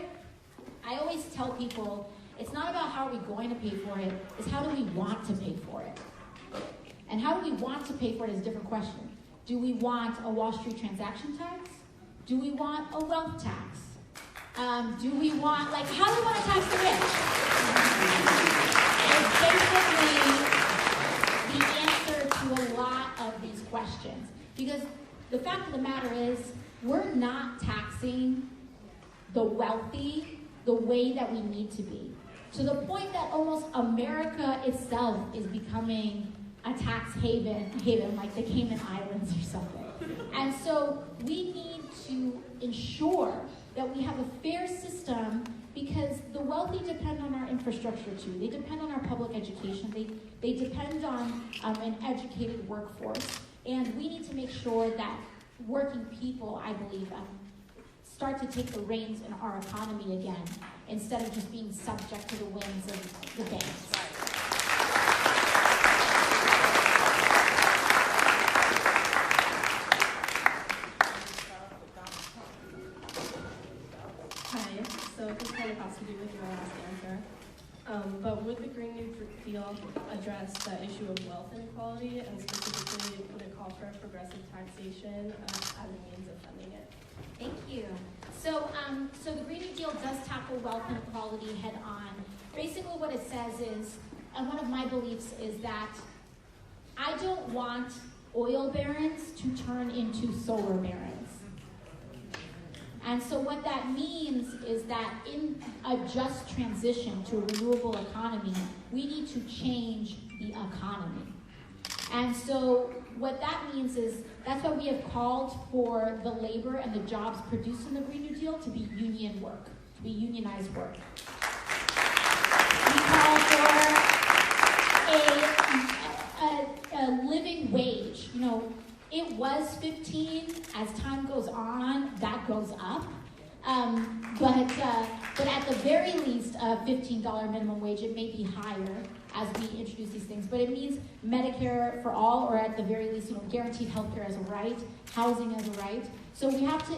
I always tell people it's not about how are we going to pay for it, it's how do we want to pay for it. And how do we want to pay for it is a different question. Do we want a Wall Street transaction tax? Do we want a wealth tax? Do we want, how do we want to tax the rich? It's basically the answer to a lot of these questions. Because the fact of the matter is, we're not taxing the wealthy the way that we need to be. To the point that almost America itself is becoming a tax haven like the Cayman Islands or something. And so we need to ensure that we have a fair system because the wealthy depend on our infrastructure too. They depend on our public education. They depend on an educated workforce. And we need to make sure that working people, I believe, start to take the reins in our economy again instead of just being subject to the whims of the banks. Hi, so this kind of has to do with your last answer. But would the Green New Deal address the issue of wealth inequality, and specifically would it call for progressive taxation as a means of funding it? Thank you. So the Green New Deal does tackle wealth inequality head on. Basically what it says is, and one of my beliefs is that I don't want oil barons to turn into solar barons. And so what that means is that in a just transition to a renewable economy, we need to change the economy. And so what that means is that's why we have called for the labor and the jobs produced in the Green New Deal to be union work, to be unionized work. We call for a living wage. You know, it was 15. As time goes on, that goes up. But at the very least, a $15 minimum wage, it may be higher as we introduce these things. But it means Medicare for all, or at the very least, guaranteed health care as a right, housing as a right. So we have to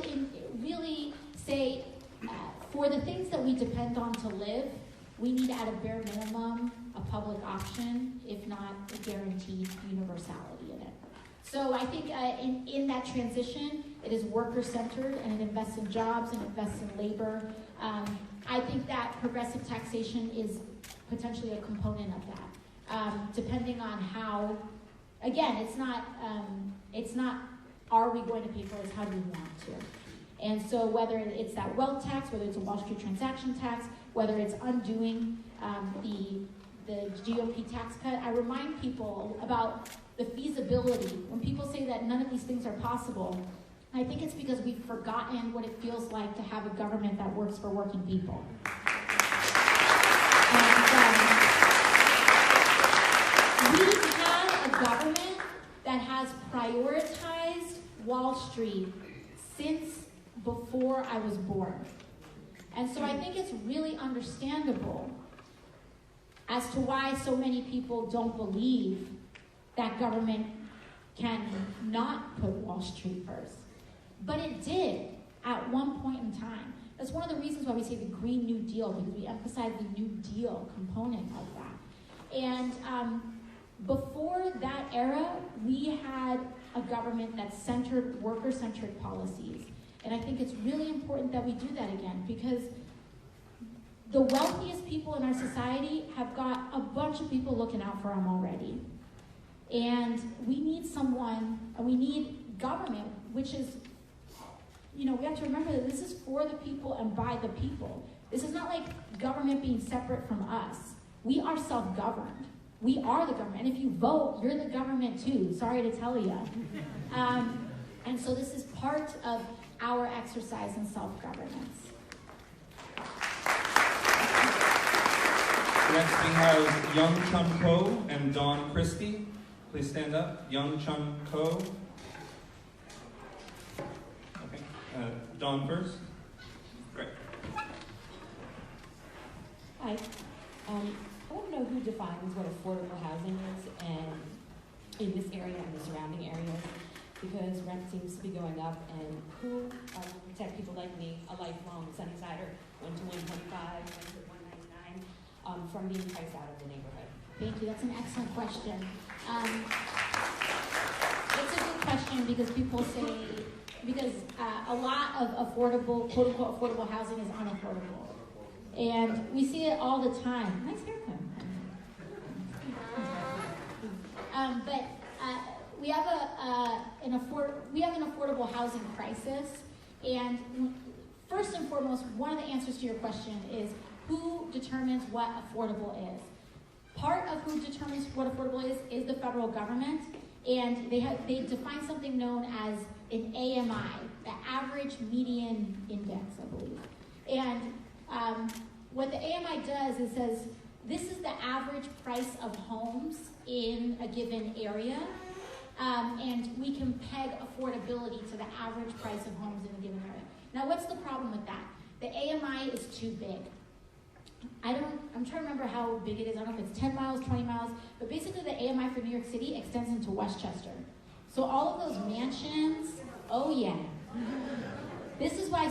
really say, for the things that we depend on to live, we need at a bare minimum a public option, if not a guaranteed universality in it. So I think in that transition, it is worker-centered and it invests in jobs and invests in labor. I think that progressive taxation is potentially a component of that, depending on how. Again, it's not are we going to pay for it? It's how do we want to. And so whether it's that wealth tax, whether it's a Wall Street transaction tax, whether it's undoing the GOP tax cut, I remind people about the feasibility. When people say that none of these things are possible, I think it's because we've forgotten what it feels like to have a government that works for working people. And we've had a government that has prioritized Wall Street since before I was born. And so I think it's really understandable as to why so many people don't believe that government can not put Wall Street first. But it did at one point in time. That's one of the reasons why we say the Green New Deal, because we emphasize the New Deal component of that. And before that era, we had a government that centered worker-centric policies. And I think it's really important that we do that again, because the wealthiest people in our society have got a bunch of people looking out for them already. And we need someone, and we need government, which is, we have to remember that this is for the people and by the people. This is not like government being separate from us. We are self-governed. We are the government. And if you vote, you're the government too. Sorry to tell you. And so this is part of our exercise in self-governance. Next we have Young Chun Ko and Dawn Christie. Please stand up. Young Chun Ko. Okay. Dawn first. Great. Hi. I want to know who defines what affordable housing is and in this area and the surrounding areas, because rent seems to be going up, and who will protect people like me, a lifelong Sunnysider, went to 125, went to 199, from being priced out of the neighborhood? Thank you. That's an excellent question. It's a good question because people say, a lot of affordable, quote unquote, affordable housing is unaffordable. And we see it all the time. Nice haircut. But we have an affordable housing crisis. And first and foremost, one of the answers to your question is who determines what affordable is. Part of who determines what affordable is the federal government, and they define something known as an AMI, the average median index, I believe. And what the AMI does is says this is the average price of homes in a given area, and we can peg affordability to the average price of homes in a given area. Now, what's the problem with that? The AMI is too big. I'm trying to remember how big it is. I don't know if it's 10 miles, 20 miles, but basically the AMI for New York City extends into Westchester. So all of those mansions, oh yeah. This is why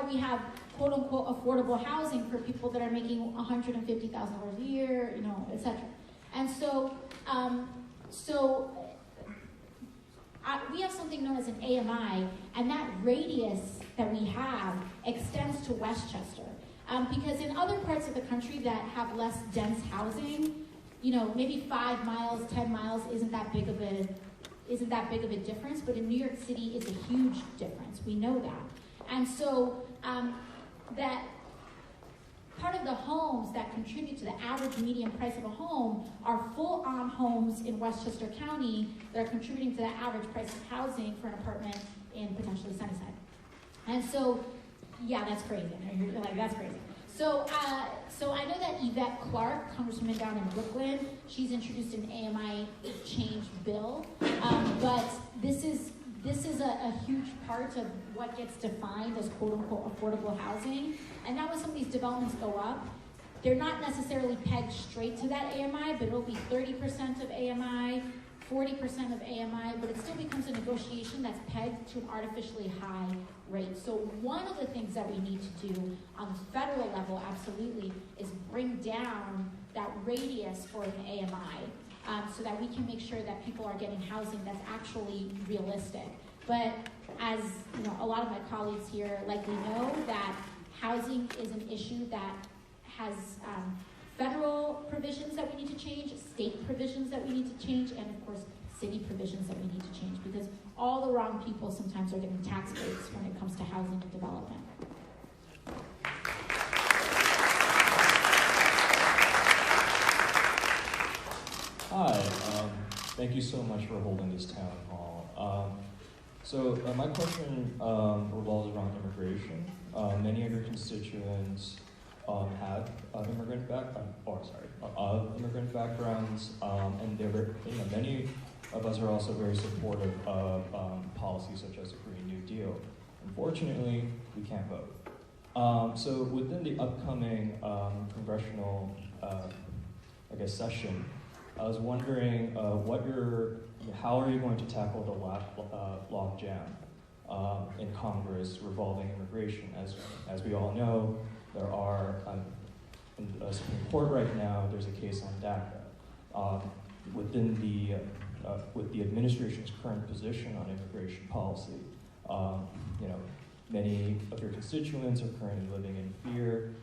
we have quote unquote affordable housing for people that are making $150,000 a year, etc. And so, we have something known as an AMI, and that radius that we have extends to Westchester. Because in other parts of the country that have less dense housing, maybe 5 miles, 10 miles isn't that big of a difference, but in New York City it's a huge difference. We know that. And so that part of the homes that contribute to the average median price of a home are full-on homes in Westchester County that are contributing to the average price of housing for an apartment in potentially Sunnyside. And so, yeah, that's crazy. You're like, that's crazy. So I know that Yvette Clarke, Congresswoman down in Brooklyn, she's introduced an AMI change bill, but this is a huge part of what gets defined as quote-unquote affordable housing. And now when some of these developments go up, they're not necessarily pegged straight to that AMI, but it'll be 30% of AMI, 40% of AMI, but it still becomes a negotiation that's pegged to an artificially high rate. So one of the things that we need to do on the federal level, absolutely, is bring down that radius for an AMI so that we can make sure that people are getting housing that's actually realistic. But as a lot of my colleagues here likely know, that housing is an issue that has federal provisions that we need to change, state provisions that we need to change, and of course, city provisions that we need to change, because all the wrong people sometimes are getting tax breaks when it comes to housing and development. Hi, thank you so much for holding this town hall. My question revolves around immigration. Many of your constituents have immigrant backgrounds, and many of us are also very supportive of policies such as the Green New Deal. Unfortunately, we can't vote. So within the upcoming congressional, session, I was wondering how are you going to tackle the logjam in Congress revolving immigration? As we all know, there are in the Supreme Court right now. There's a case on DACA. With the administration's current position on immigration policy, many of your constituents are currently living in fear,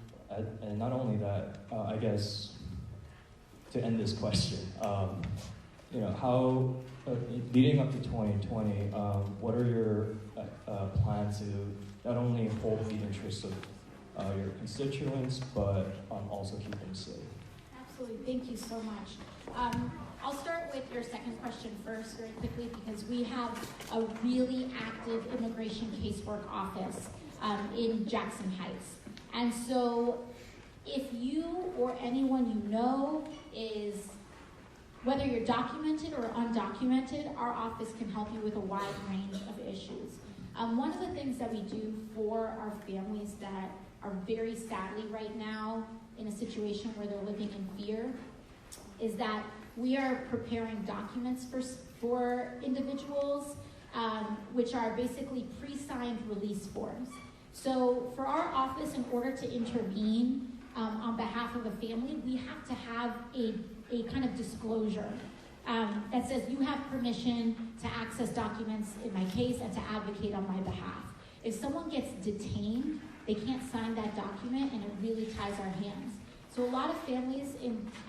and not only that, I guess to end this question, how leading up to 2020, what are your plans to not only uphold the interests of your constituents, but also keep them safe? Absolutely, thank you so much. I'll start with your second question first very quickly because we have a really active immigration casework office in Jackson Heights. And so if you or anyone you know is, whether you're documented or undocumented, our office can help you with a wide range of issues. One of the things that we do for our families that are very sadly right now in a situation where they're living in fear is that we are preparing documents for individuals, which are basically pre-signed release forms. So for our office, in order to intervene on behalf of a family, we have to have a kind of disclosure that says you have permission to access documents in my case and to advocate on my behalf. If someone gets detained, they can't sign that document, and it really ties our hands. So a lot of families,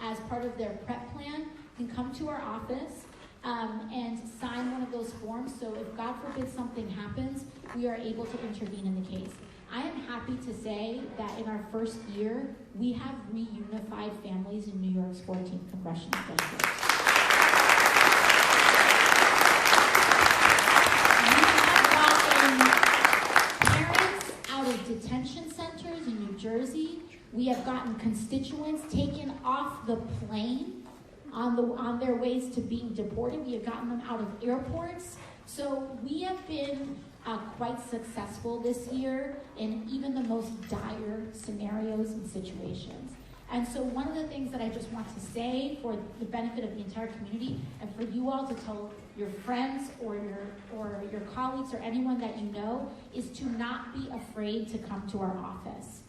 as part of their prep plan, can come to our office and sign one of those forms. So if God forbid something happens, we are able to intervene in the case. I am happy to say that in our first year, we have reunified families in New York's 14th congressional district. Detention centers in New Jersey. We have gotten constituents taken off the plane on their ways to being deported. We have gotten them out of airports. So we have been quite successful this year in even the most dire scenarios and situations. And so one of the things that I just want to say for the benefit of the entire community and for you all to tell your friends or your colleagues or anyone that you know is to not be afraid to come to our office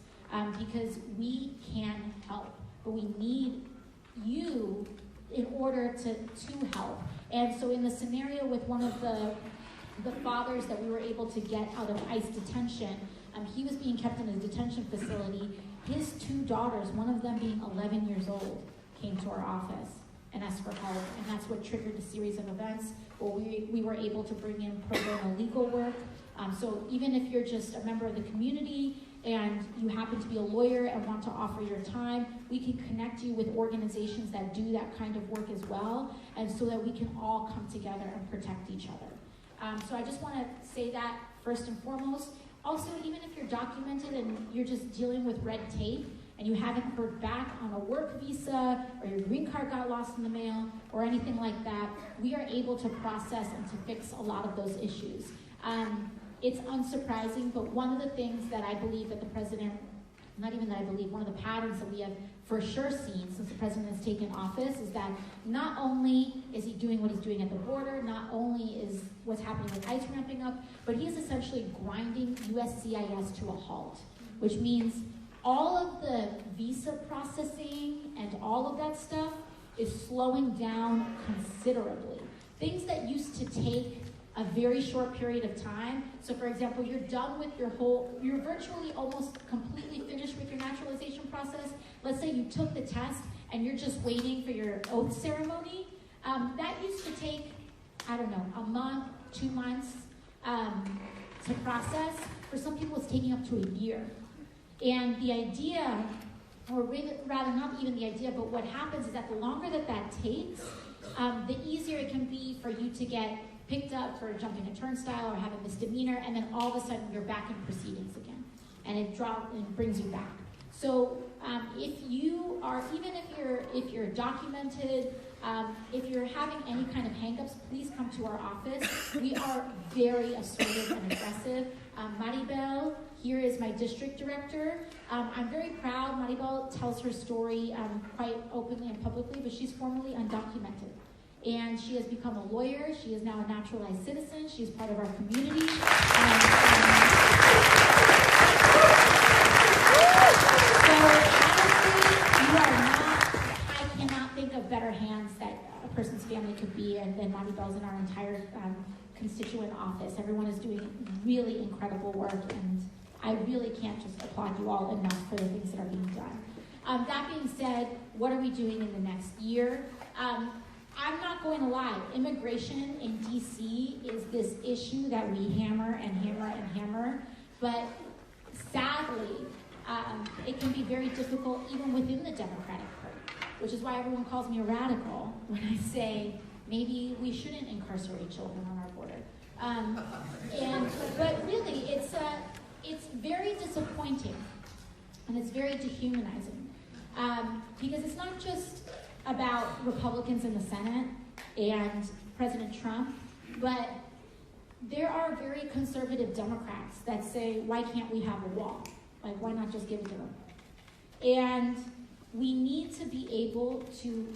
because we can help, but we need you in order to help. And so in the scenario with one of the fathers that we were able to get out of ICE detention, he was being kept in a detention facility. His two daughters, one of them being 11 years old, came to our office and asked for help. And that's what triggered a series of events where we were able to bring in pro bono legal work. So even if you're just a member of the community and you happen to be a lawyer and want to offer your time, we can connect you with organizations that do that kind of work as well, and so that we can all come together and protect each other. So I just want to say that first and foremost. Also, even if you're documented and you're just dealing with red tape and you haven't heard back on a work visa or your green card got lost in the mail or anything like that, we are able to process and to fix a lot of those issues. It's unsurprising, but one of the things that I believe that the president, not even that I believe, one of the patterns that we have for sure seen since the president has taken office is that not only is he doing what he's doing at the border, not only is what's happening with ICE ramping up, but he is essentially grinding USCIS to a halt, which means all of the visa processing and all of that stuff is slowing down considerably. Things that used to take a very short period of time. So for example, you're done with you're virtually almost completely finished with your naturalization process. Let's say you took the test and you're just waiting for your oath ceremony. That used to take, I don't know, a month, 2 months to process. For some people, it's taking up to a year. And the idea, or rather not even the idea, but what happens is that the longer that takes, the easier it can be for you to get picked up for jumping a turnstile or have a misdemeanor, and then all of a sudden you're back in proceedings again, and it brings you back. So if you are, even if you're documented, if you're having any kind of hangups, please come to our office. We are very assertive and aggressive. Maribel here is my district director. I'm very proud. Maribel tells her story quite openly and publicly, but she's formerly undocumented. And she has become a lawyer. She is now a naturalized citizen. She's part of our community. So honestly, I cannot think of better hands that a person's family could be than Maribel's in our entire constituent office. Everyone is doing really incredible work, and I really can't just applaud you all enough for the things that are being done. That being said, what are we doing in the next year? I'm not going to lie, immigration in DC is this issue that we hammer and hammer and hammer, but sadly, it can be very difficult even within the Democratic Party, which is why everyone calls me a radical when I say maybe we shouldn't incarcerate children on our border. But really, it's very disappointing and it's very dehumanizing because it's not just about Republicans in the Senate and President Trump, but there are very conservative Democrats that say, why can't we have a wall? Like, why not just give it to them? And we need to be able to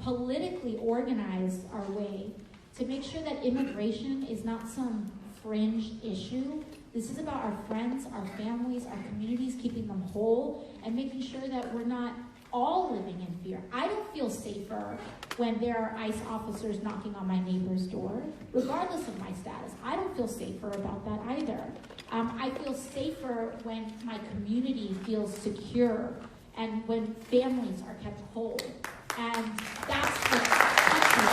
politically organize our way to make sure that immigration is not some fringe issue. This is about our friends, our families, our communities, keeping them whole, and making sure that we're not all living in fear. I don't feel safer when there are ICE officers knocking on my neighbor's door, regardless of my status. I don't feel safer about that either. I feel safer when my community feels secure and when families are kept whole. And that's the country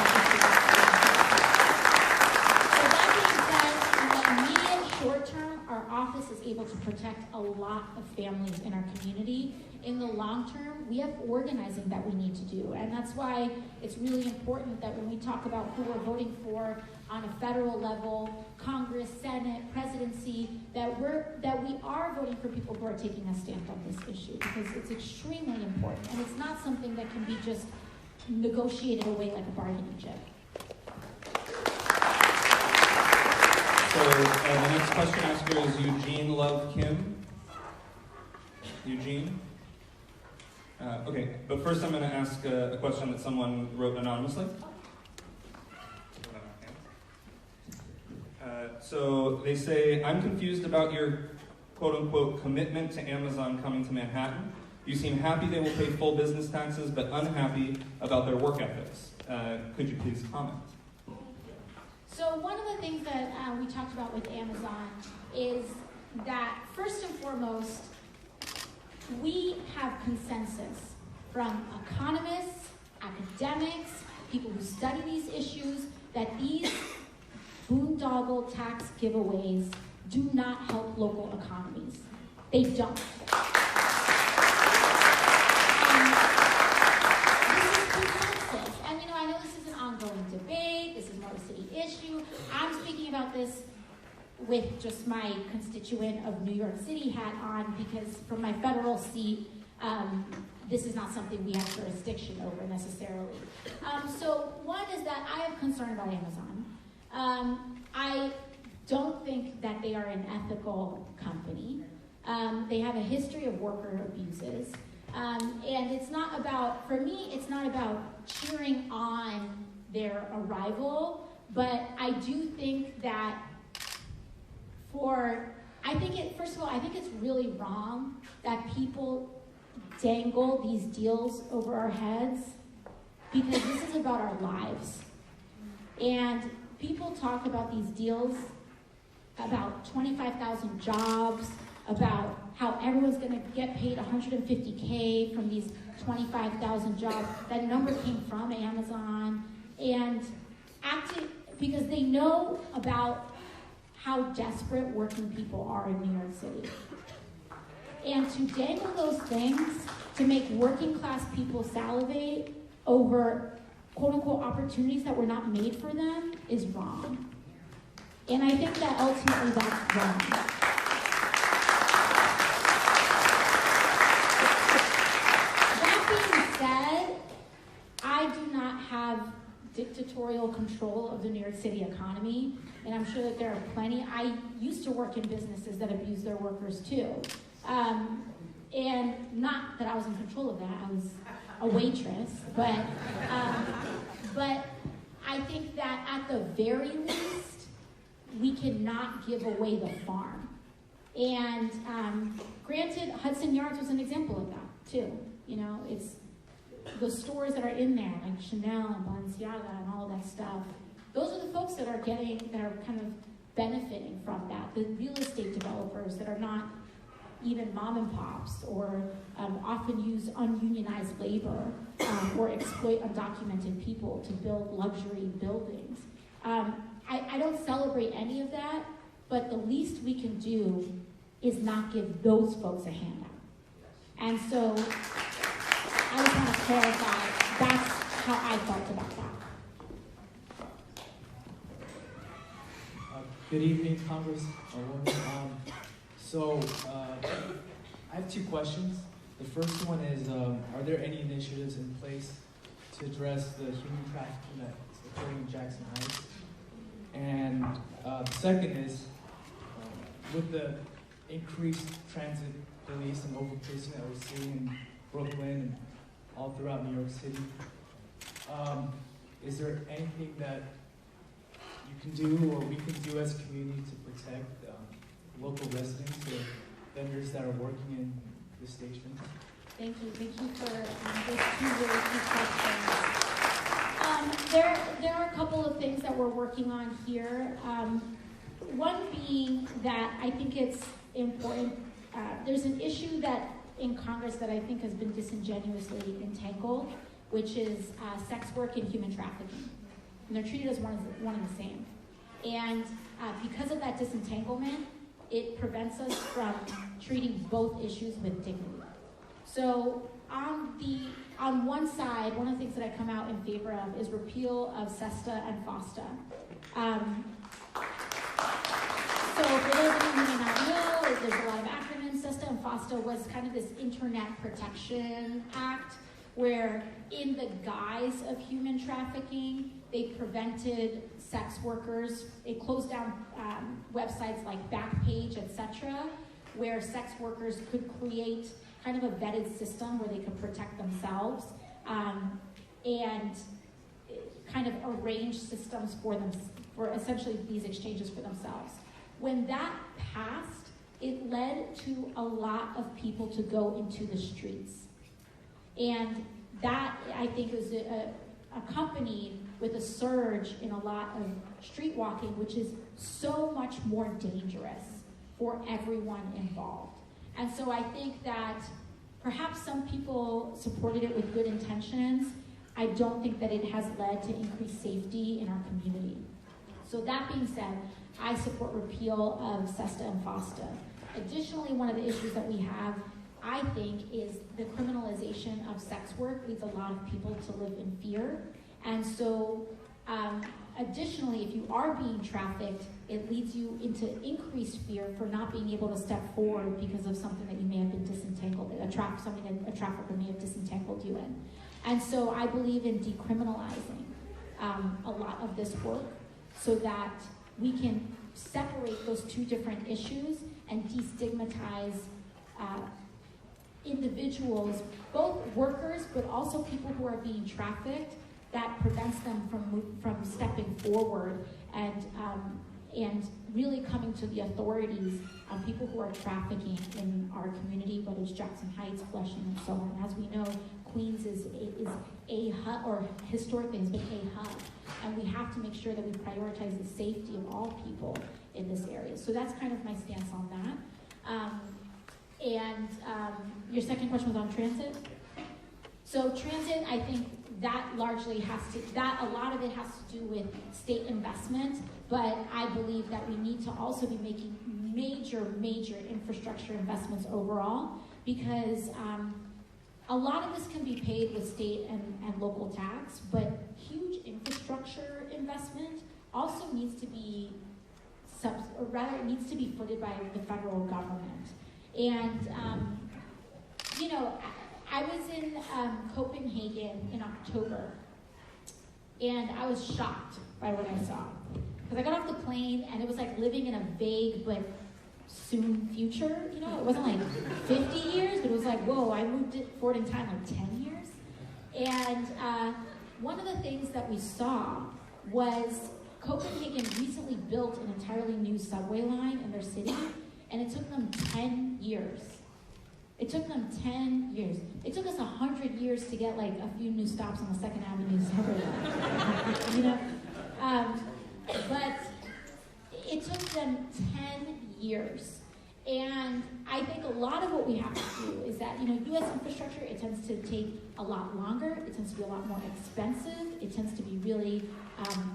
So that being said, in the immediate short term, our office is able to protect a lot of families in our community. In the long term, we have organizing that we need to do. And that's why it's really important that when we talk about who we're voting for on a federal level, Congress, Senate, presidency, that we are voting for people who are taking a stand on this issue, because it's extremely important. And it's not something that can be just negotiated away like a bargaining chip. So the next question asker is Eugene Love Kim. Eugene? Okay, but first I'm going to ask a question that someone wrote anonymously. So they say, I'm confused about your quote-unquote commitment to Amazon coming to Manhattan. You seem happy they will pay full business taxes, but unhappy about their work ethics. Could you please comment? So one of the things that we talked about with Amazon is that, first and foremost, we have consensus from economists, academics, people who study these issues, that these boondoggle tax giveaways do not help local economies. They don't. This is consensus. And I know this is an ongoing debate, this is more a city issue. I'm speaking about this with just my constituent of New York City hat on, because from my federal seat, this is not something we have jurisdiction over necessarily. So one is that I have concern about Amazon. I don't think that they are an ethical company. They have a history of worker abuses. And it's not about, for me, it's not about cheering on their arrival, but I do think that first of all, I think it's really wrong that people dangle these deals over our heads, because this is about our lives. And people talk about these deals, about 25,000 jobs, about how everyone's going to get paid $150K from these 25,000 jobs. That number came from Amazon, and because they know about how desperate working people are in New York City. And to dangle those things to make working class people salivate over quote-unquote opportunities that were not made for them is wrong. And I think that ultimately that's wrong. That being said, I do not have dictatorial control of the New York City economy, and I'm sure that there are plenty. I used to work in businesses that abuse their workers too. And not that I was in control of that, I was a waitress, but I think that at the very least, we cannot give away the farm. And granted, Hudson Yards was an example of that too. You know, it's the stores that are in there, like Chanel and Balenciaga and all that stuff. Those are the folks that are kind of benefiting from that. The real estate developers that are not even mom and pops, or often use ununionized labor or exploit undocumented people to build luxury buildings. I don't celebrate any of that, but the least we can do is not give those folks a handout. And so I just want to clarify, that's how I felt about that. Good evening, Congresswoman. I have two questions. The first one is, are there any initiatives in place to address the human trafficking that's occurring in Jackson Heights? And the second is, with the increased transit police and overpolicing that we're seeing in Brooklyn and all throughout New York City, is there anything that you can do or we can do as a community to protect local residents or vendors that are working in the station? Thank you for those two really key questions. There are a couple of things that we're working on here. One being that I think it's important, there's an issue that in Congress that I think has been disingenuously entangled, which is sex work and human trafficking. And they're treated as one and the same. And because of that disentanglement, it prevents us from treating both issues with dignity. So on one side, one of the things that I come out in favor of is repeal of SESTA and FOSTA. So for those of you who may not know, there's a lot of acronyms. SESTA and FOSTA was kind of this Internet Protection Act where in the guise of human trafficking, they prevented sex workers. They closed down websites like Backpage, etc., where sex workers could create kind of a vetted system where they could protect themselves and kind of arrange systems for them, for essentially these exchanges for themselves. When that passed, it led to a lot of people to go into the streets. And that, I think, was accompanied with a surge in a lot of street walking, which is so much more dangerous for everyone involved. And so I think that perhaps some people supported it with good intentions. I don't think that it has led to increased safety in our community. So that being said, I support repeal of SESTA and FOSTA. Additionally, one of the issues that we have, I think, is the criminalization of sex work leads a lot of people to live in fear. And so, additionally, if you are being trafficked, it leads you into increased fear for not being able to step forward because of something that you may have been disentangled in, something that a trafficker may have disentangled you in. And so I believe in decriminalizing a lot of this work so that we can separate those two different issues and destigmatize individuals, both workers, but also people who are being trafficked, that prevents them from stepping forward and really coming to the authorities on people who are trafficking in our community, whether it's Jackson Heights, Flushing, and so on. As we know, Queens is a hub, or historically has been a hub, and we have to make sure that we prioritize the safety of all people in this area. So that's kind of my stance on that. Your second question was on transit. So transit, I think that largely has to, a lot of it has to do with state investment, but I believe that we need to also be making major infrastructure investments overall, because a lot of this can be paid with state and local tax, but huge infrastructure investment also needs to be, it needs to be footed by the federal government. And, I was in Copenhagen in October, And I was shocked by what I saw. Because I got off the plane and it was like living in a vague but soon future, you know? It wasn't like 50 years, but it was like, whoa, I moved it forward in time like 10 years. And one of the things that we saw was Copenhagen recently built an entirely new subway line in their city, and it took them 10 years. It took them 10 years. It took us 100 years to get like a few new stops on the 2nd Avenue subway line, you know? But it took them 10 years. And I think a lot of what we have to do is that, you know, U.S. infrastructure, it tends to take a lot longer, it tends to be a lot more expensive, it tends to be really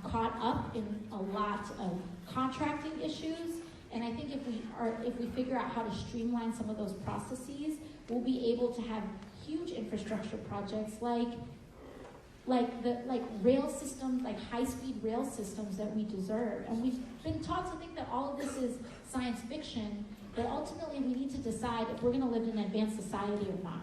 caught up in a lot of contracting issues. And I think if we figure out how to streamline some of those processes, we'll be able to have huge infrastructure projects like rail systems, like high-speed rail systems that we deserve. And we've been taught to think that all of this is science fiction, but ultimately we need to decide if we're going to live in an advanced society or not.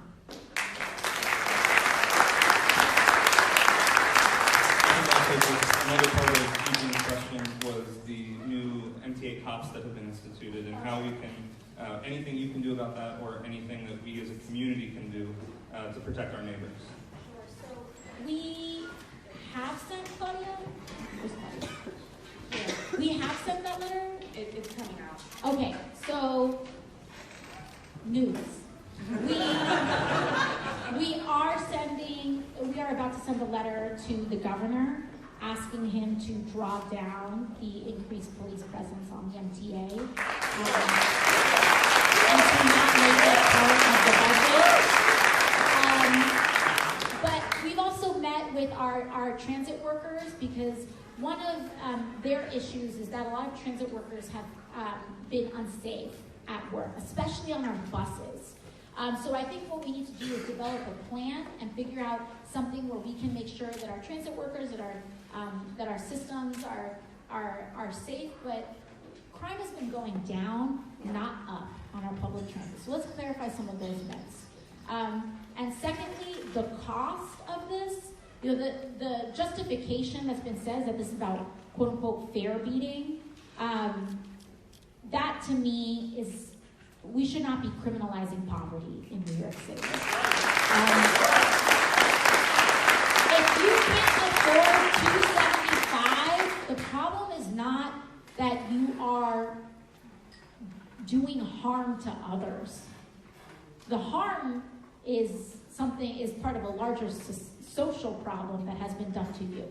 Another part of Eugeni's question was the new MTA cops that have been instituted and how we can, anything you can do about that or anything that we as a community can do to protect our neighbors. Sure. So we have sent, Claudia? We have sent that letter? It's coming out. Okay, so news. We are about to send a letter to the governor asking him to draw down the increased police presence on the MTA and to not make it part of the budget. But we've also met with our transit workers because one of their issues is that a lot of transit workers have been unsafe at work, especially on our buses. So I think what we need to do is develop a plan and figure out something where we can make sure that our transit workers, that our systems are safe. But crime has been going down, not up, on our public transit. So let's clarify some of those myths. And secondly, the cost of this. You know, the justification that's been said that this is about quote unquote fare beating. That to me is. We should not be criminalizing poverty in New York City. If you can't afford $275, the problem is not that you are doing harm to others. The harm is part of a larger social problem that has been done to you.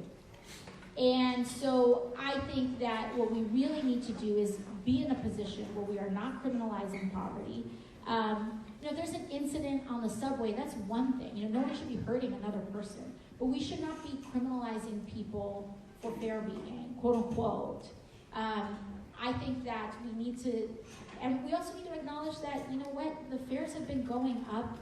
And so I think that what we really need to do is be in a position where we are not criminalizing poverty. You know, there's an incident on the subway, that's one thing. You know, no one should be hurting another person. But we should not be criminalizing people for fare beating, quote unquote. I think that we need to, and we also need to acknowledge that, you know what, the fares have been going up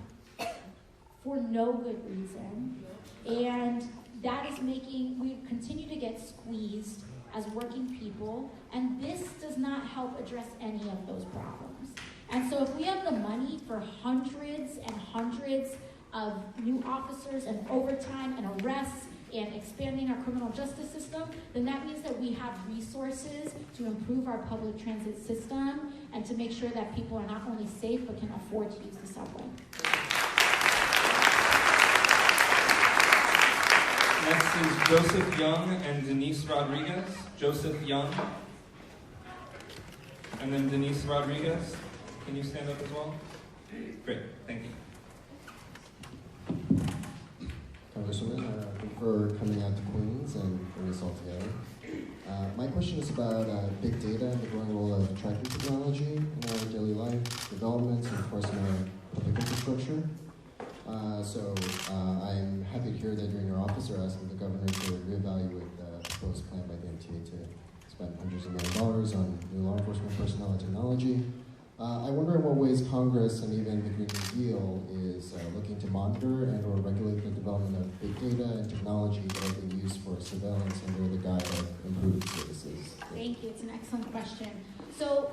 for no good reason. And that is we continue to get squeezed as working people, and this does not help address any of those problems. And so if we have the money for hundreds and hundreds of new officers and overtime and arrests and expanding our criminal justice system, then that means that we have resources to improve our public transit system and to make sure that people are not only safe but can afford to use the subway. Next is Joseph Young and Denise Rodriguez. Joseph Young. And then Denise Rodriguez. Can you stand up as well? Great, thank you. Congresswoman, thank you for coming out to Queens and bringing us all together. My question is about big data and the growing role of tracking technology in our daily life, developments, and of course in our public infrastructure. I'm happy to hear that during your office are asking the governor to reevaluate the proposed plan by the MTA to spend hundreds of $millions on new law enforcement personnel and technology. I wonder in what ways Congress and even the Green New Deal is looking to monitor and or regulate the development of big data and technology that are being used for surveillance under the guise of improved services. Thank you. It's an excellent question. So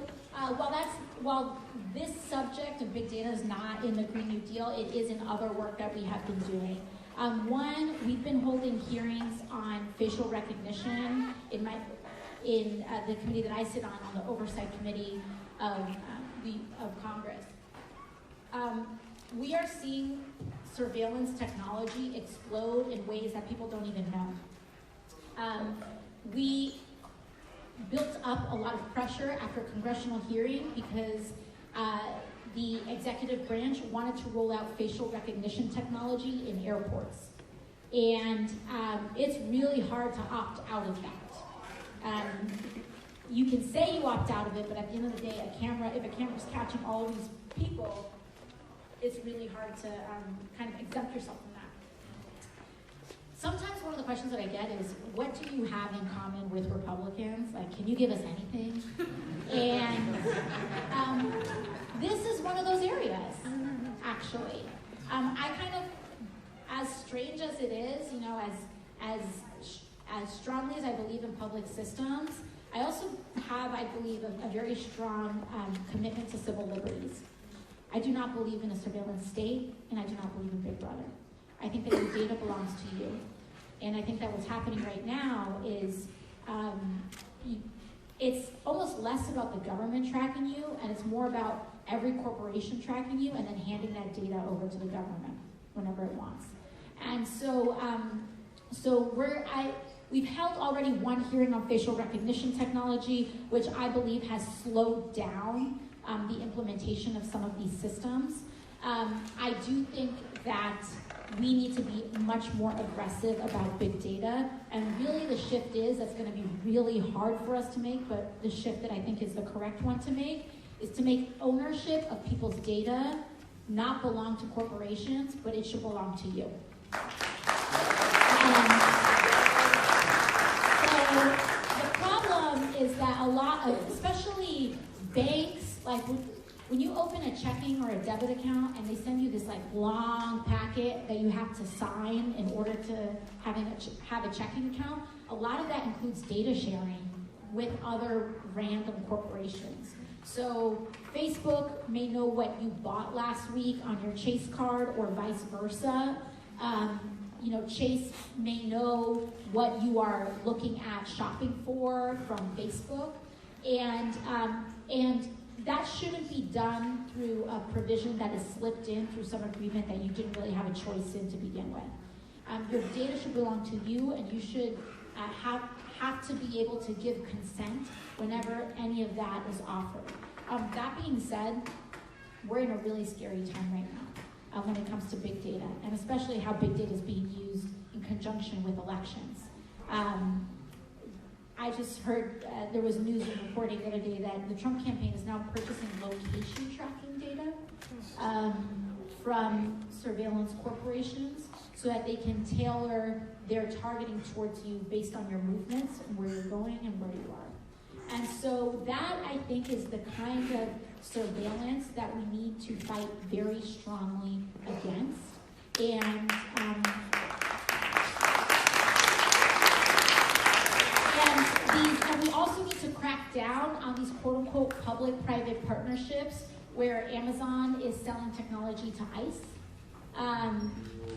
while this subject of big data is not in the Green New Deal, it is in other work that we have been doing. One, we've been holding hearings on facial recognition in the committee that I sit on the Oversight Committee of Congress. We are seeing surveillance technology explode in ways that people don't even know. We built up a lot of pressure after a congressional hearing because the executive branch wanted to roll out facial recognition technology in airports. And it's really hard to opt out of that. You can say you opt out of it, but at the end of the day, if a camera's catching all of these people, it's really hard to kind of exempt yourself from that. Sometimes one of the questions that I get is, what do you have in common with Republicans? Like, can you give us anything? And this is one of those areas, actually. I kind of, as strange as it is, you know, as strongly as I believe in public systems, I also have, I believe, a very strong commitment to civil liberties. I do not believe in a surveillance state, and I do not believe in Big Brother. I think that your data belongs to you. And I think that what's happening right now is it's almost less about the government tracking you, and it's more about every corporation tracking you and then handing that data over to the government whenever it wants. And so, we've held already one hearing on facial recognition technology, which I believe has slowed down the implementation of some of these systems. I do think that we need to be much more aggressive about big data, and really the shift that's going to be really hard for us to make, but the shift that I think is the correct one to make, is to make ownership of people's data not belong to corporations, but it should belong to you. So the problem is that a lot of, especially banks, like when you open a checking or a debit account and they send you this like long packet that you have to sign in order to have a checking account, a lot of that includes data sharing with other random corporations. So Facebook may know what you bought last week on your Chase card or vice versa. Chase may know what you are looking at shopping for from Facebook. And that shouldn't be done through a provision that is slipped in through some agreement that you didn't really have a choice in to begin with. Your data should belong to you, and you should have to be able to give consent whenever any of that is offered. That being said, we're in a really scary time right now when it comes to big data, and especially how big data is being used in conjunction with elections. I just heard there was news and reporting the other day that the Trump campaign is now purchasing location tracking data from surveillance corporations so that they can tailor their targeting towards you based on your movements and where you're going and where you are. And so that, I think, is the kind of surveillance that we need to fight very strongly against. And we also need to crack down on these quote-unquote public-private partnerships where Amazon is selling technology to ICE,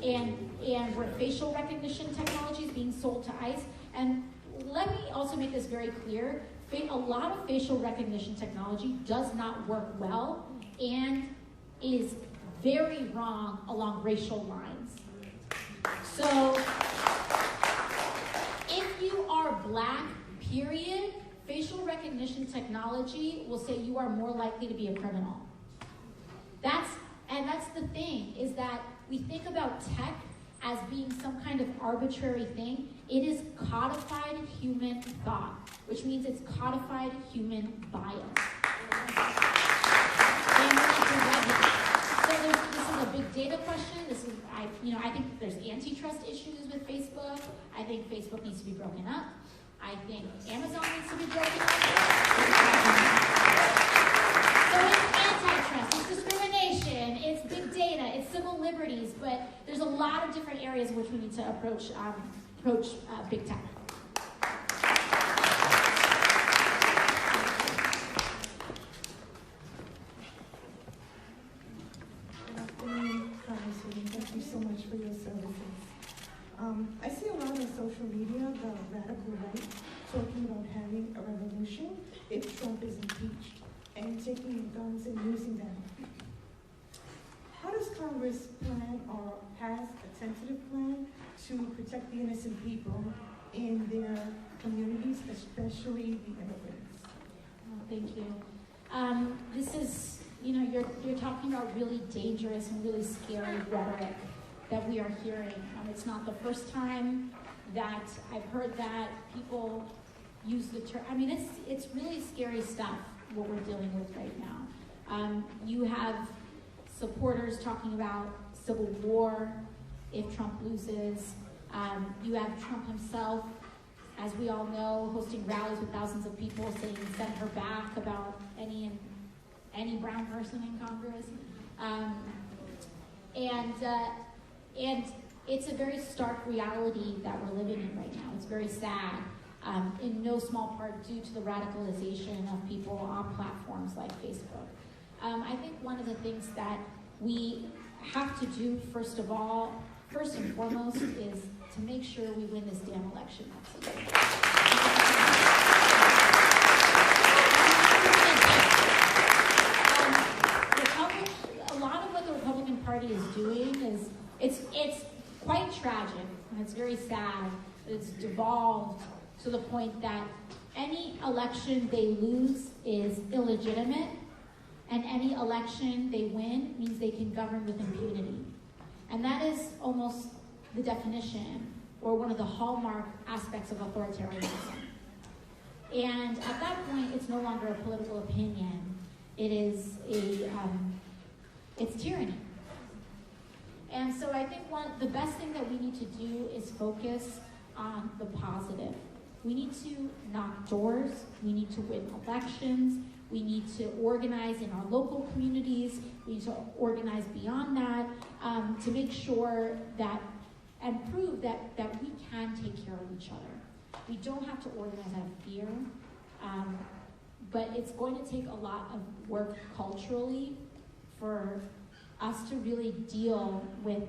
and where facial recognition technology is being sold to ICE. And let me also make this very clear. A lot of facial recognition technology does not work well and is very wrong along racial lines. So if you are Black, period, facial recognition technology will say you are more likely to be a criminal. That's the thing, is that we think about tech as being some kind of arbitrary thing. It is codified human thought, which means it's codified human bias. So this is a big data question. I think there's antitrust issues with Facebook. I think Facebook needs to be broken up. I think Amazon needs to be broken up. So it's antitrust, it's discrimination, it's big data, it's civil liberties, but there's a lot of different areas in which we need to approach big tech. Congresswoman, thank you so much for your services. I see a lot on social media, the radical right, talking about having a revolution if Trump is impeached and taking guns and using them. How does Congress plan or has a tentative plan to protect the innocent people in their communities, especially the immigrants? Thank you. This is, you're talking about really dangerous and really scary rhetoric that we are hearing. It's not the first time that I've heard that people use the term. It's really scary stuff, what we're dealing with right now. You have supporters talking about civil war if Trump loses. You have Trump himself, as we all know, hosting rallies with thousands of people saying send her back about any brown person in Congress. And it's a very stark reality that we're living in right now. It's very sad, in no small part due to the radicalization of people on platforms like Facebook. I think one of the things that we have to do, first and foremost, is to make sure we win this damn election next year. A lot of what the Republican Party is doing is it's quite tragic and it's very sad. It's devolved to the point that any election they lose is illegitimate, and any election they win means they can govern with impunity. And that is almost the definition or one of the hallmark aspects of authoritarianism. And at that point, it's no longer a political opinion. It is it's tyranny. And so I think the best thing that we need to do is focus on the positive. We need to knock doors. We need to win elections. We need to organize in our local communities. We need to organize beyond that to make sure that and prove that we can take care of each other. We don't have to organize out of fear, but it's going to take a lot of work culturally for us to really deal with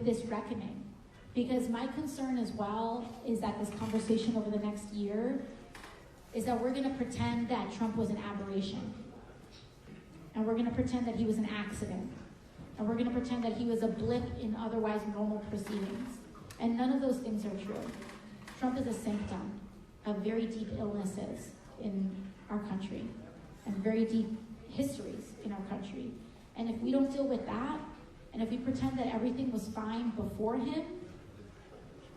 this reckoning. Because my concern as well is that this conversation over the next year is that we're going to pretend that Trump was an aberration. And we're going to pretend that he was an accident. And we're going to pretend that he was a blip in otherwise normal proceedings. And none of those things are true. Trump is a symptom of very deep illnesses in our country and very deep histories in our country. And if we don't deal with that, and if we pretend that everything was fine before him,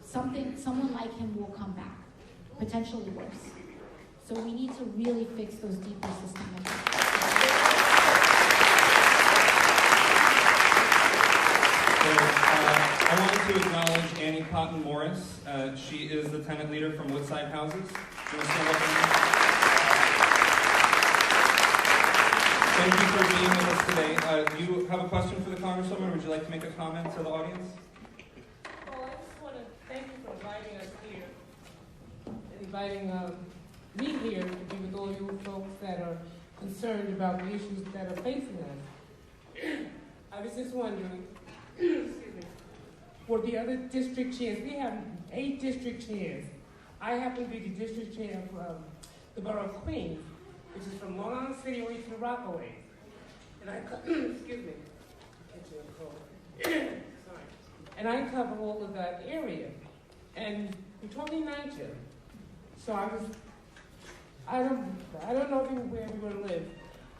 someone like him will come back, potentially worse. So we need to really fix those deeper systemic issues. I wanted to acknowledge Annie Cotton Morris. She is the tenant leader from Woodside Houses. Thank you for being with us today. Do you have a question for the Congresswoman, or would you like to make a comment to the audience? Well, I just want to thank you for inviting us here, and inviting me here to be with all you folks that are concerned about the issues that are facing us. I was just wondering, excuse me, for the other district chairs, we have 8 district chairs. I happen to be the district chair of the borough of Queens, which is from Long Island City away to the Rockaway. And I, excuse me, sorry. And I cover all of that area. And we're talking NYCHA. So I don't know where we're going to live,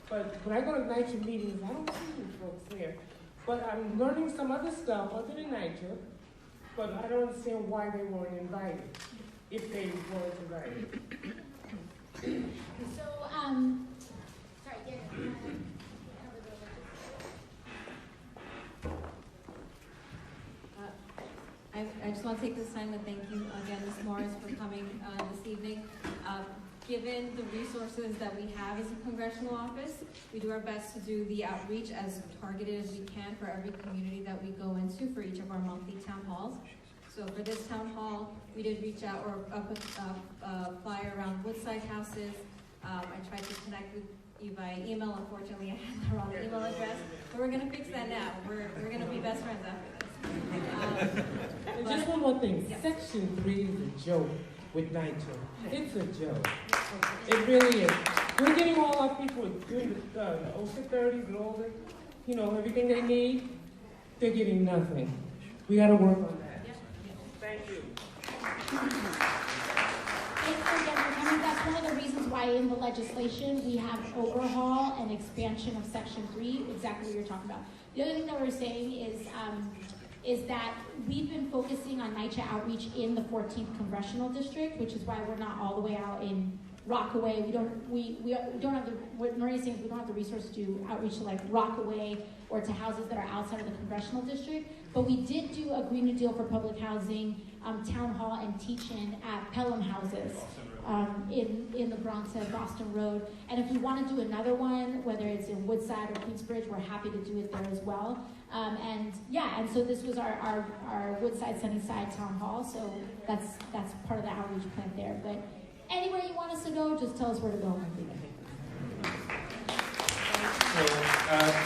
but when I go to NYCHA meetings, I don't see you folks there. But I'm learning some other stuff other than NYCHA, but I don't understand why they weren't invited, if they weren't invited. So, sorry, Darren. I just want to take this time to thank you again, Ms. Morris, for coming this evening. Given the resources that we have as a congressional office, we do our best to do the outreach as targeted as we can for every community that we go into for each of our monthly town halls. So for this town hall, we did reach out or put a flyer around Woodside Houses. I tried to connect with you by email. Unfortunately, I had the wrong email address, but we're going to fix that now. We're going to be best friends after this. one thing. Section 3 is a joke with nitro. It's a joke. It really is. We're getting all our people doing the OSHA 30s and all the, everything they need. They're getting nothing. We got to work on that. Thank you. That's one of the reasons why in the legislation we have overhaul and expansion of Section 3, exactly what you're talking about. The other thing that we're saying is that we've been focusing on NYCHA outreach in the 14th Congressional District, which is why we're not all the way out in Rockaway. We don't have what Maria's saying is we don't have the resources to do outreach to like Rockaway or to houses that are outside of the Congressional District. But we did do a Green New Deal for public housing, town hall and teach-in at Pelham houses in the Bronx and Boston Road. And if we want to do another one, whether it's in Woodside or Queensbridge, we're happy to do it there as well. And so this was our Woodside Sunnyside town hall. So that's part of the outreach plan there. But anywhere you want us to go, just tell us where to go. So,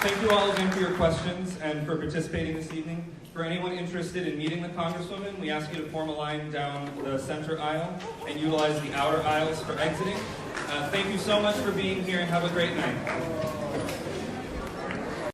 thank you all again for your questions and for participating this evening. For anyone interested in meeting the Congresswoman, we ask you to form a line down the center aisle and utilize the outer aisles for exiting. Thank you so much for being here and have a great night.